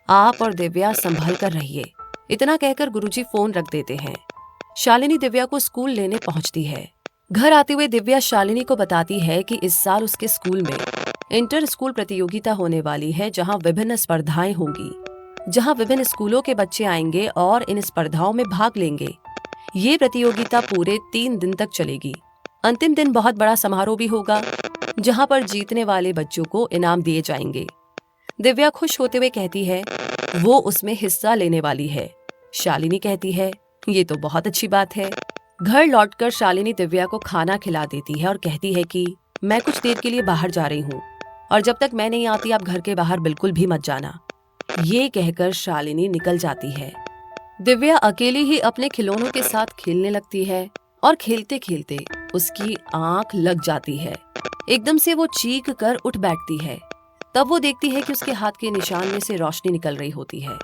S1: आप और दिव्या संभल कर रहिए। इतना कहकर गुरुजी फोन रख देते हैं। शालिनी दिव्या को स्कूल लेने पहुंचती है। घर आते हुए दिव्या शालिनी को बताती है कि इस साल उसके स्कूल में इंटर स्कूल प्रतियोगिता होने वाली है जहां विभिन्न स्पर्धाएं होंगी। जहां विभिन्न स्कूलों के बच्चे आएंगे और इन स्पर्धाओं में भाग लेंगे। ये प्रतियोगिता पूरे 3 दिन तक चलेगी। अंतिम दिन बहुत बड़ा समारोह भी होगा, जहां पर जीतने वाले बच्चों को इनाम दिए जाएंगे। दिव्या खुश होते हुए कहती है वो उसमें हिस्सा लेने वाली है। शालिनी कहती है ये तो बहुत अच्छी बात है। घर लौटकर शालिनी दिव्या को खाना खिला देती है और कहती है कि मैं कुछ देर के लिए बाहर जा रही हूँ और जब तक मैं नहीं आती आप घर के बाहर बिल्कुल भी मत जाना। ये कहकर शालिनी निकल जाती है। दिव्या अकेली ही अपने खिलौनों के साथ खेलने लगती है और खेलते खेलते उसकी आंख लग जाती है। एकदम से वो चीख कर उठ बैठती है। तब वो देखती है कि उसके हाथ के निशान में से रोशनी निकल रही होती है।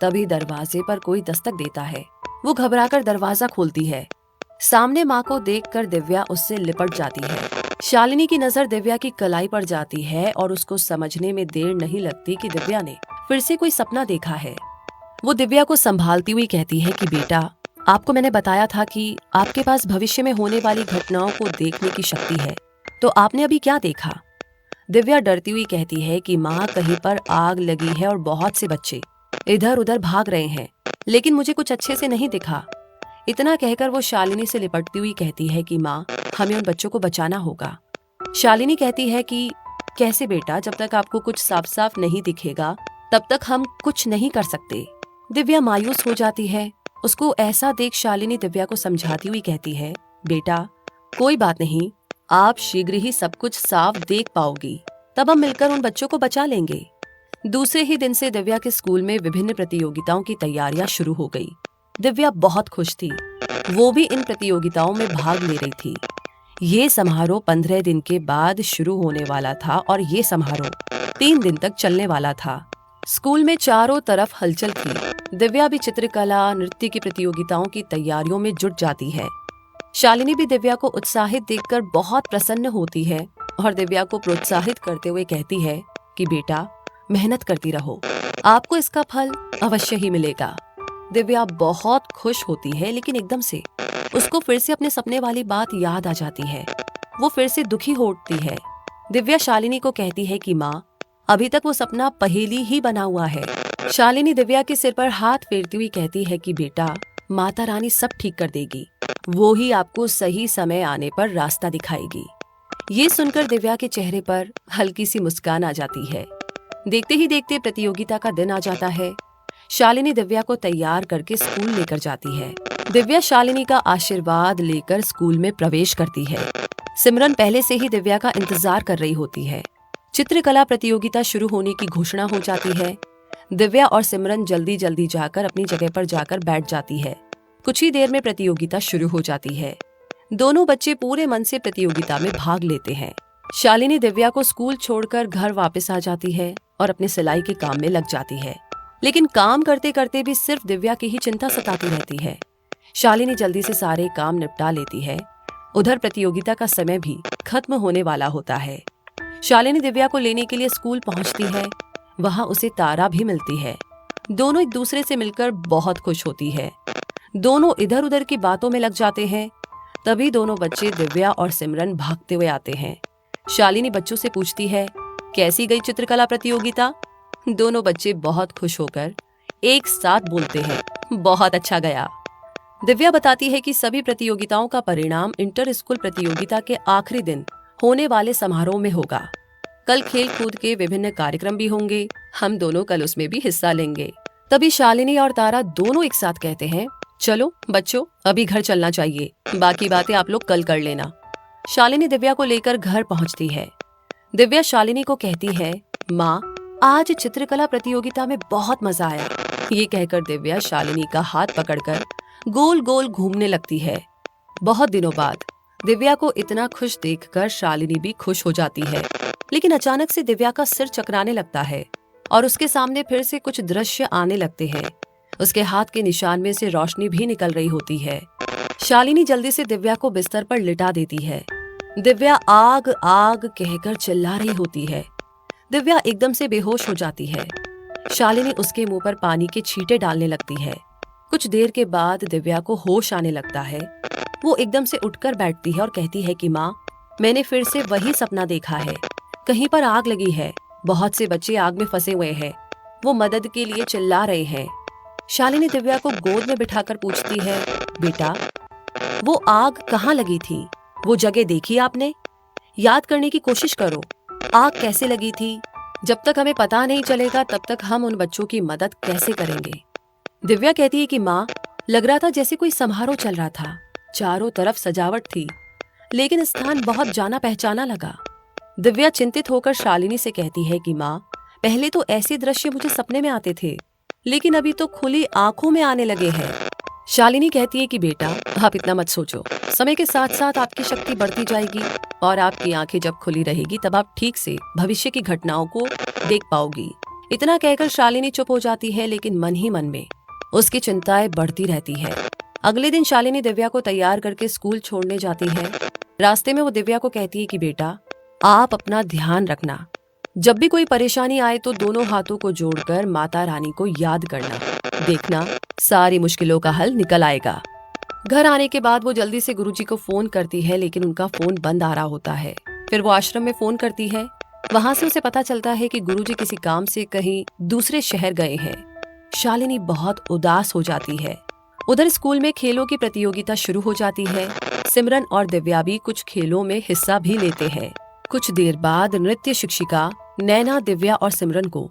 S1: तभी दरवाजे पर कोई दस्तक देता है। वो घबराकर दरवाजा खोलती है। सामने माँ को देखकर दिव्या उससे लिपट जाती है। शालिनी की नजर दिव्या की कलाई पर जाती है और उसको समझने में देर नहीं लगती कि दिव्या ने फिर से कोई सपना देखा है। वो दिव्या को संभालती हुई कहती है कि बेटा, आपको मैंने बताया था कि आपके पास भविष्य में होने वाली घटनाओं को देखने की शक्ति है, तो आपने अभी क्या देखा? दिव्या डरती हुई कहती है कि माँ, कहीं पर आग लगी है और बहुत से बच्चे इधर उधर भाग रहे हैं, लेकिन मुझे कुछ अच्छे से नहीं दिखा। इतना कहकर वो शालिनी से लिपटती हुई कहती है कि माँ, हमें उन बच्चों को बचाना होगा। शालिनी कहती है कि कैसे बेटा, जब तक आपको कुछ साफ साफ नहीं दिखेगा तब तक हम कुछ नहीं कर सकते। दिव्या मायूस हो जाती है। उसको ऐसा देख शालिनी दिव्या को समझाती हुई कहती है बेटा, कोई बात नहीं, आप शीघ्र ही सब कुछ साफ देख पाओगी, तब हम मिलकर उन बच्चों को बचा लेंगे। दूसरे ही दिन से दिव्या के स्कूल में विभिन्न प्रतियोगिताओं की तैयारियां शुरू हो गई। दिव्या बहुत खुश थी। वो भी इन प्रतियोगिताओं में भाग ले रही थी। ये समारोह 15 दिन के बाद शुरू होने वाला था और ये समारोह 3 दिन तक चलने वाला था। स्कूल में चारों तरफ हलचल थी। दिव्या भी चित्रकला, नृत्य की प्रतियोगिताओं की तैयारियों में जुट जाती है। शालिनी भी दिव्या को उत्साहित देखकर बहुत प्रसन्न होती है और दिव्या को प्रोत्साहित करते हुए कहती है कि बेटा, मेहनत करती रहो, आपको इसका फल अवश्य ही मिलेगा। दिव्या बहुत खुश होती है, लेकिन एकदम से उसको फिर से अपने सपने वाली बात याद आ जाती है। वो फिर से दुखी हो उठती है। दिव्या शालिनी को कहती है कि माँ, अभी तक वो सपना पहेली ही बना हुआ है। शालिनी दिव्या के सिर पर हाथ फेरती हुई कहती है कि बेटा, माता रानी सब ठीक कर देगी, वो ही आपको सही समय आने पर रास्ता दिखाएगी। ये सुनकर दिव्या के चेहरे पर हल्की सी मुस्कान आ जाती है। देखते ही देखते प्रतियोगिता का दिन आ जाता है। शालिनी दिव्या को तैयार करके स्कूल लेकर जाती है। दिव्या शालिनी का आशीर्वाद लेकर स्कूल में प्रवेश करती है। सिमरन पहले से ही दिव्या का इंतजार कर रही होती है। चित्रकला प्रतियोगिता शुरू होने की घोषणा हो जाती है। दिव्या और सिमरन जल्दी जल्दी जाकर अपनी जगह पर जाकर बैठ जाती है। कुछ ही देर में प्रतियोगिता शुरू हो जाती है। दोनों बच्चे पूरे मन से प्रतियोगिता में भाग लेते हैं। शालिनी दिव्या को स्कूल छोड़कर घर वापस आ जाती है और अपने सिलाई के काम में लग जाती है। लेकिन काम करते करते भी सिर्फ दिव्या की ही चिंता सताती रहती है। शालिनी जल्दी से सारे काम निपटा लेती है। उधर प्रतियोगिता का समय भी खत्म होने वाला होता है। शालिनी दिव्या को लेने के लिए स्कूल पहुंचती है। वहां उसे तारा भी मिलती है। दोनों एक दूसरे से मिलकर बहुत खुश होती है। दोनों इधर उधर की बातों में लग जाते हैं। तभी दोनों बच्चे दिव्या और सिमरन भागते हुए आते हैं। शालिनी बच्चों से पूछती है, कैसी गई चित्रकला प्रतियोगिता? दोनों बच्चे बहुत खुश होकर एक साथ बोलते हैं, बहुत अच्छा गया। दिव्या बताती है कि सभी प्रतियोगिताओं का परिणाम इंटर स्कूल प्रतियोगिता के आखिरी दिन होने वाले समारोह में होगा। कल खेल कूद के विभिन्न कार्यक्रम भी होंगे, हम दोनों कल उसमें भी हिस्सा लेंगे। तभी शालिनी और तारा दोनों एक साथ कहते हैं, चलो बच्चों, अभी घर चलना चाहिए, बाकी बातें आप लोग कल कर लेना। शालिनी दिव्या को लेकर घर पहुंचती है। दिव्या शालिनी को कहती है, माँ, आज चित्रकला प्रतियोगिता में बहुत मजा आया। ये कहकर दिव्या शालिनी का हाथ पकड़कर गोल गोल घूमने लगती है। बहुत दिनों बाद दिव्या को इतना खुश देखकर शालिनी भी खुश हो जाती है। लेकिन अचानक से दिव्या का सिर चकराने लगता है और उसके सामने फिर से कुछ दृश्य आने लगते हैं। उसके हाथ के निशान में से रोशनी भी निकल रही होती है। शालिनी जल्दी से दिव्या को बिस्तर पर लिटा देती है। दिव्या आग आग कहकर चिल्ला रही होती है। दिव्या एकदम से बेहोश हो जाती है। शालिनी उसके मुंह पर पानी के छींटे डालने लगती है। कुछ देर के बाद दिव्या को होश आने लगता है। वो एकदम से उठकर बैठती है और कहती है कि माँ, मैंने फिर से वही सपना देखा है। कहीं पर आग लगी है, बहुत से बच्चे आग में फंसे हुए हैं। वो मदद के लिए चिल्ला रहे हैं। शालिनी दिव्या को गोद में बिठाकर पूछती है, बेटा वो आग कहाँ लगी थी? वो जगह देखी आपने? याद करने की कोशिश करो, आग कैसे लगी थी? जब तक हमें पता नहीं चलेगा तब तक हम उन बच्चों की मदद कैसे करेंगे? दिव्या कहती है कि माँ, लग रहा था जैसे कोई समारोह चल रहा था। चारों तरफ सजावट थी, लेकिन स्थान बहुत जाना पहचाना लगा। दिव्या चिंतित होकर शालिनी से कहती है कि माँ, पहले तो ऐसे दृश्य मुझे सपने में आते थे, लेकिन अभी तो खुली आंखों में आने लगे हैं। शालिनी कहती है कि बेटा, आप इतना मत सोचो, समय के साथ साथ आपकी शक्ति बढ़ती जाएगी और आपकी आंखें जब खुली रहेगी तब आप ठीक से भविष्य की घटनाओं को देख पाओगी। इतना कहकर शालिनी चुप हो जाती है, लेकिन मन ही मन में उसकी चिंताएं बढ़ती रहती है। अगले दिन शालिनी दिव्या को तैयार करके स्कूल छोड़ने जाती है। रास्ते में वो दिव्या को कहती है कि बेटा, आप अपना ध्यान रखना। जब भी कोई परेशानी आए तो दोनों हाथों को जोड़कर माता रानी को याद करना, देखना सारी मुश्किलों का हल निकल आएगा। घर आने के बाद वो जल्दी से गुरुजी को फोन करती है, लेकिन उनका फोन बंद आ रहा होता है। फिर वो आश्रम में फोन करती है। वहां से उसे पता चलता है कि गुरुजी किसी काम से कहीं दूसरे शहर गए हैं। शालिनी बहुत उदास हो जाती है। उधर स्कूल में खेलों की प्रतियोगिता शुरू हो जाती है। सिमरन और दिव्या भी कुछ खेलों में हिस्सा भी लेते हैं। कुछ देर बाद नृत्य शिक्षिका नैना दिव्या और सिमरन को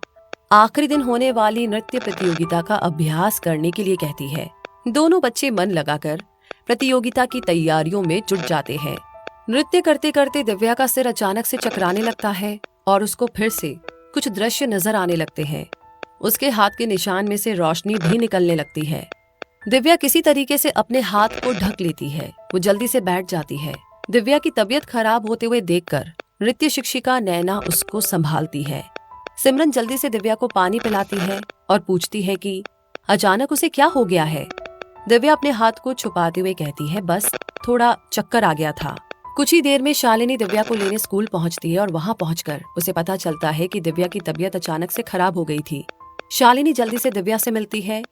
S1: आखिरी दिन होने वाली नृत्य प्रतियोगिता का अभ्यास करने के लिए कहती है। दोनों बच्चे मन लगाकर प्रतियोगिता की तैयारियों में जुट जाते हैं। नृत्य करते करते दिव्या का सिर अचानक से चकराने लगता है और उसको फिर से कुछ दृश्य नजर आने लगते हैं। उसके हाथ के निशान में से रोशनी भी निकलने लगती है। दिव्या किसी तरीके से अपने हाथ को ढक लेती है। वो जल्दी से बैठ जाती है। दिव्या की तबीयत खराब होते हुए देखकर नृत्य शिक्षिका नैना उसको संभालती है। सिमरन जल्दी से दिव्या को पानी पिलाती है और पूछती है कि अचानक उसे क्या हो गया है। दिव्या अपने हाथ को छुपाते हुए कहती है, बस थोड़ा चक्कर आ गया था। कुछ ही देर में शालिनी दिव्या को लेने स्कूल पहुंचती है और वहां पहुंचकर उसे पता चलता है कि दिव्या की तबीयत अचानक से खराब हो गई थी। शालिनी जल्दी से दिव्या से मिलती है।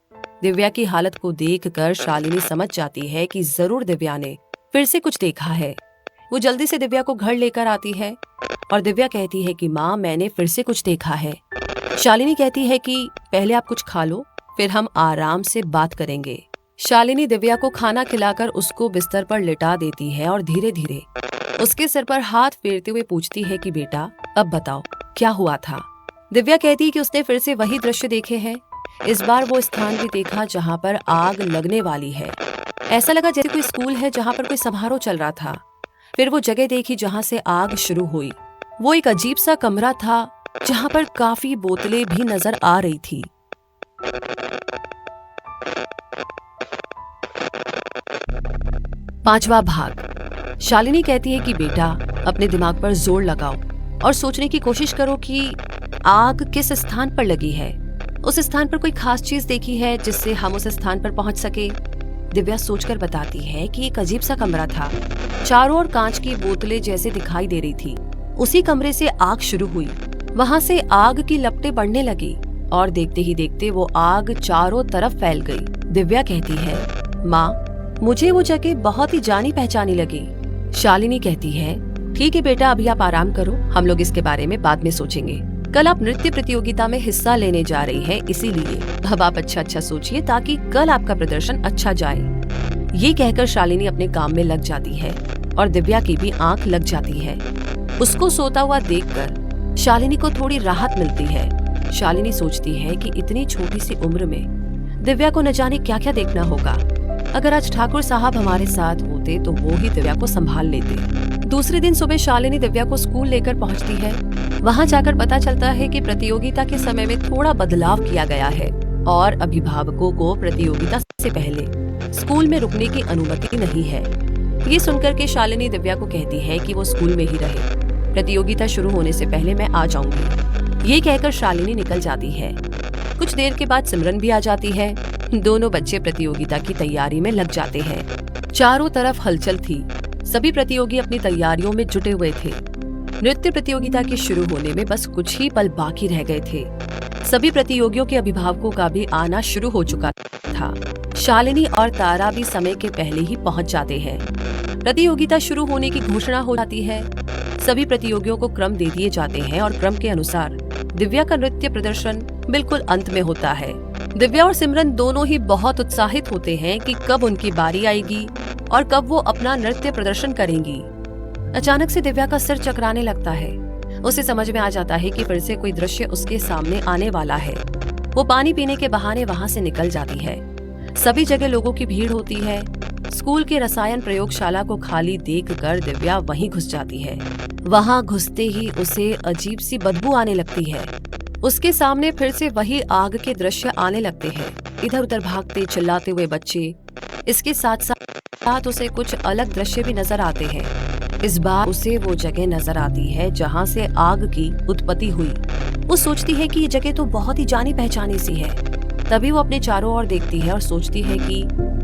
S1: दिव्या की हालत को देखकर शालिनी समझ जाती है कि जरूर दिव्या ने फिर से कुछ देखा है। वो जल्दी से दिव्या को घर लेकर आती है और दिव्या कहती है कि माँ, मैंने फिर से कुछ देखा है। शालिनी कहती है कि पहले आप कुछ खा लो, फिर हम आराम से बात करेंगे। शालिनी दिव्या को खाना खिलाकर उसको बिस्तर पर लिटा देती है और धीरे धीरे उसके सिर पर हाथ फेरते हुए पूछती है कि बेटा, अब बताओ क्या हुआ था। दिव्या कहती है कि उसने फिर से वही दृश्य देखे हैं। इस बार वो स्थान भी देखा जहाँ पर आग लगने वाली है। ऐसा लगा जैसे कोई स्कूल है जहाँ पर कोई समारोह चल रहा था। फिर वो जगह देखी जहाँ से आग शुरू हुई। वो एक अजीब सा कमरा था जहाँ पर काफी बोतलें भी नजर आ रही थी। पांचवा भाग। शालिनी कहती है कि बेटा, अपने दिमाग पर जोर लगाओ और सोचने की कोशिश करो कि आग किस स्थान पर लगी है। उस स्थान पर कोई खास चीज देखी है जिससे हम उस स्थान पर पहुंच सके। दिव्या सोचकर बताती है कि एक अजीब सा कमरा था। चारों ओर कांच की बोतलें जैसे दिखाई दे रही थी। उसी कमरे से आग शुरू हुई। वहां से आग की लपटें बढ़ने लगी और देखते ही देखते वो आग चारों तरफ फैल गई। दिव्या कहती है, माँ, मुझे वो जगह बहुत ही जानी पहचानी लगी। शालिनी कहती है, ठीक है बेटा, अभी आप आराम करो, हम लोग इसके बारे में बाद में सोचेंगे। कल आप नृत्य प्रतियोगिता में हिस्सा लेने जा रही हैं, इसीलिए अब आप अच्छा सोचिए ताकि कल आपका प्रदर्शन अच्छा जाए। ये कहकर शालिनी अपने काम में लग जाती है और दिव्या की भी आंख लग जाती है। उसको सोता हुआ देखकर शालिनी को थोड़ी राहत मिलती है। शालिनी सोचती है कि इतनी छोटी सी उम्र में दिव्या को न जाने क्या क्या देखना होगा। अगर आज ठाकुर साहब हमारे साथ होते तो वो ही दिव्या को संभाल लेते। दूसरे दिन सुबह शालिनी दिव्या को स्कूल लेकर पहुंचती है। वहां जाकर पता चलता है कि प्रतियोगिता के समय में थोड़ा बदलाव किया गया है और अभिभावकों को प्रतियोगिता से पहले स्कूल में रुकने की अनुमति नहीं है। ये सुनकर के शालिनी दिव्या को कहती है कि वो स्कूल में ही रहे, प्रतियोगिता शुरू होने से पहले मैं आ जाऊंगी। ये कहकर शालिनी निकल जाती है। कुछ देर के बाद सिमरन भी आ जाती है। दोनों बच्चे प्रतियोगिता की तैयारी में लग जाते हैं। चारों तरफ हलचल थी। सभी प्रतियोगी अपनी तैयारियों में जुटे हुए थे। नृत्य प्रतियोगिता के शुरू होने में बस कुछ ही पल बाकी रह गए थे। सभी प्रतियोगियों के अभिभावकों का भी आना शुरू हो चुका था। शालिनी और तारा भी समय के पहले ही पहुंच जाते हैं। प्रतियोगिता शुरू होने की घोषणा हो जाती है। सभी प्रतियोगियों को क्रम दे दिए जाते हैं और क्रम के अनुसार दिव्या का नृत्य प्रदर्शन बिल्कुल अंत में होता है। दिव्या और सिमरन दोनों ही बहुत उत्साहित होते हैं कि कब उनकी बारी आएगी और कब वो अपना नृत्य प्रदर्शन करेंगी। अचानक से दिव्या का सिर चकराने लगता है। उसे समझ में आ जाता है कि फिर से कोई दृश्य उसके सामने आने वाला है। वो पानी पीने के बहाने वहाँ से निकल जाती है। सभी जगह लोगों की भीड़ होती है। स्कूल के रसायन प्रयोगशाला को खाली देखकर दिव्या वहीं घुस जाती है। वहाँ घुसते ही उसे अजीब सी बदबू आने लगती है। उसके सामने फिर से वही आग के दृश्य आने लगते हैं। इधर उधर भागते चिल्लाते हुए बच्चे। इसके साथ साथ उसे कुछ अलग दृश्य भी नजर आते हैं। इस बार उसे वो जगह नजर आती है जहाँ से आग की उत्पत्ति हुई। वो सोचती है कि ये जगह तो बहुत ही जानी पहचानी सी है। तभी वो अपने चारों ओर देखती है और सोचती है कि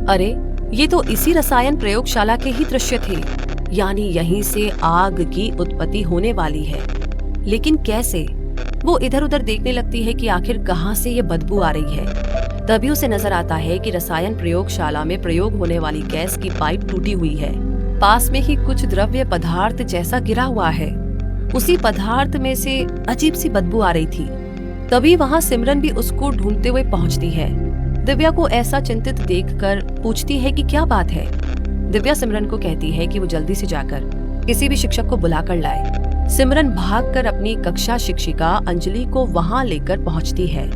S1: अरे, ये तो इसी रसायन प्रयोगशाला के ही दृश्य थे। यानी यहीं से आग की उत्पत्ति होने वाली है। लेकिन कैसे? वो इधर उधर देखने लगती है कि आखिर कहाँ से ये बदबू आ रही है। तभी उसे नजर आता है कि रसायन प्रयोगशाला में प्रयोग होने वाली गैस की पाइप टूटी हुई है। पास में ही कुछ द्रव्य पदार्थ जैसा गिरा हुआ है। उसी पदार्थ में से अजीब सी बदबू आ रही थी। तभी वहाँ सिमरन भी उसको ढूंढते हुए पहुँचती है। दिव्या को ऐसा चिंतित देखकर पूछती है कि क्या बात है। दिव्या सिमरन को कहती है कि वो जल्दी से जाकर किसी भी शिक्षक को बुलाकर लाए। सिमरन भागकर अपनी कक्षा शिक्षिका अंजलि को वहाँ लेकर पहुँचती है।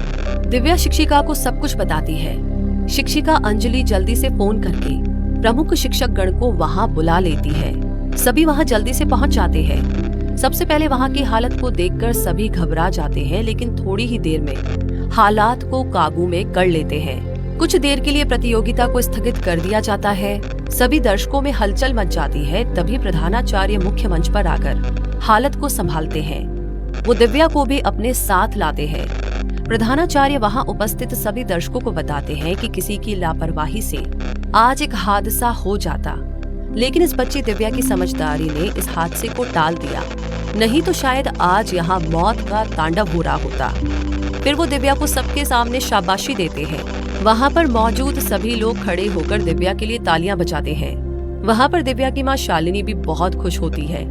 S1: दिव्या शिक्षिका को सब कुछ बताती है। शिक्षिका अंजलि जल्दी से फोन करके प्रमुख शिक्षक गण को वहाँ बुला लेती है। सभी वहाँ जल्दी से पहुँच जाते हैं। सबसे पहले वहाँ की हालत को देखकर सभी घबरा जाते हैं, लेकिन थोड़ी ही देर में हालात को काबू में कर लेते हैं। कुछ देर के लिए प्रतियोगिता को स्थगित कर दिया जाता है। सभी दर्शकों में हलचल मच जाती है। तभी प्रधानाचार्य मुख्य मंच पर आकर हालत को संभालते हैं। वो दिव्या को भी अपने साथ लाते हैं। प्रधानाचार्य वहां उपस्थित सभी दर्शकों को बताते हैं कि किसी की लापरवाही से आज एक हादसा हो जाता, लेकिन इस बच्ची दिव्या की समझदारी ने इस हादसे को टाल दिया। नहीं तो शायद आज यहाँ मौत का तांडव हो रहा होता। फिर वो दिव्या को सबके सामने शाबाशी देते हैं। वहाँ पर मौजूद सभी लोग खड़े होकर दिव्या के लिए तालियां बजाते हैं। वहाँ पर दिव्या की माँ शालिनी भी बहुत खुश होती है।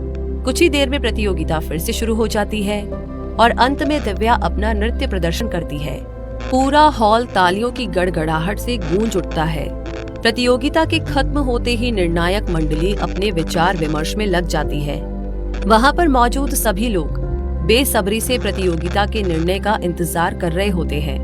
S1: कुछ ही देर में प्रतियोगिता फिर से शुरू हो जाती है और अंत में दिव्या अपना नृत्य प्रदर्शन करती है। पूरा हॉल तालियों की गड़गड़ाहट से गूंज उठता है। प्रतियोगिता के खत्म होते ही निर्णायक मंडली अपने विचार विमर्श में लग जाती है। वहाँ पर मौजूद सभी लोग बेसब्री से प्रतियोगिता के निर्णय का इंतजार कर रहे होते हैं।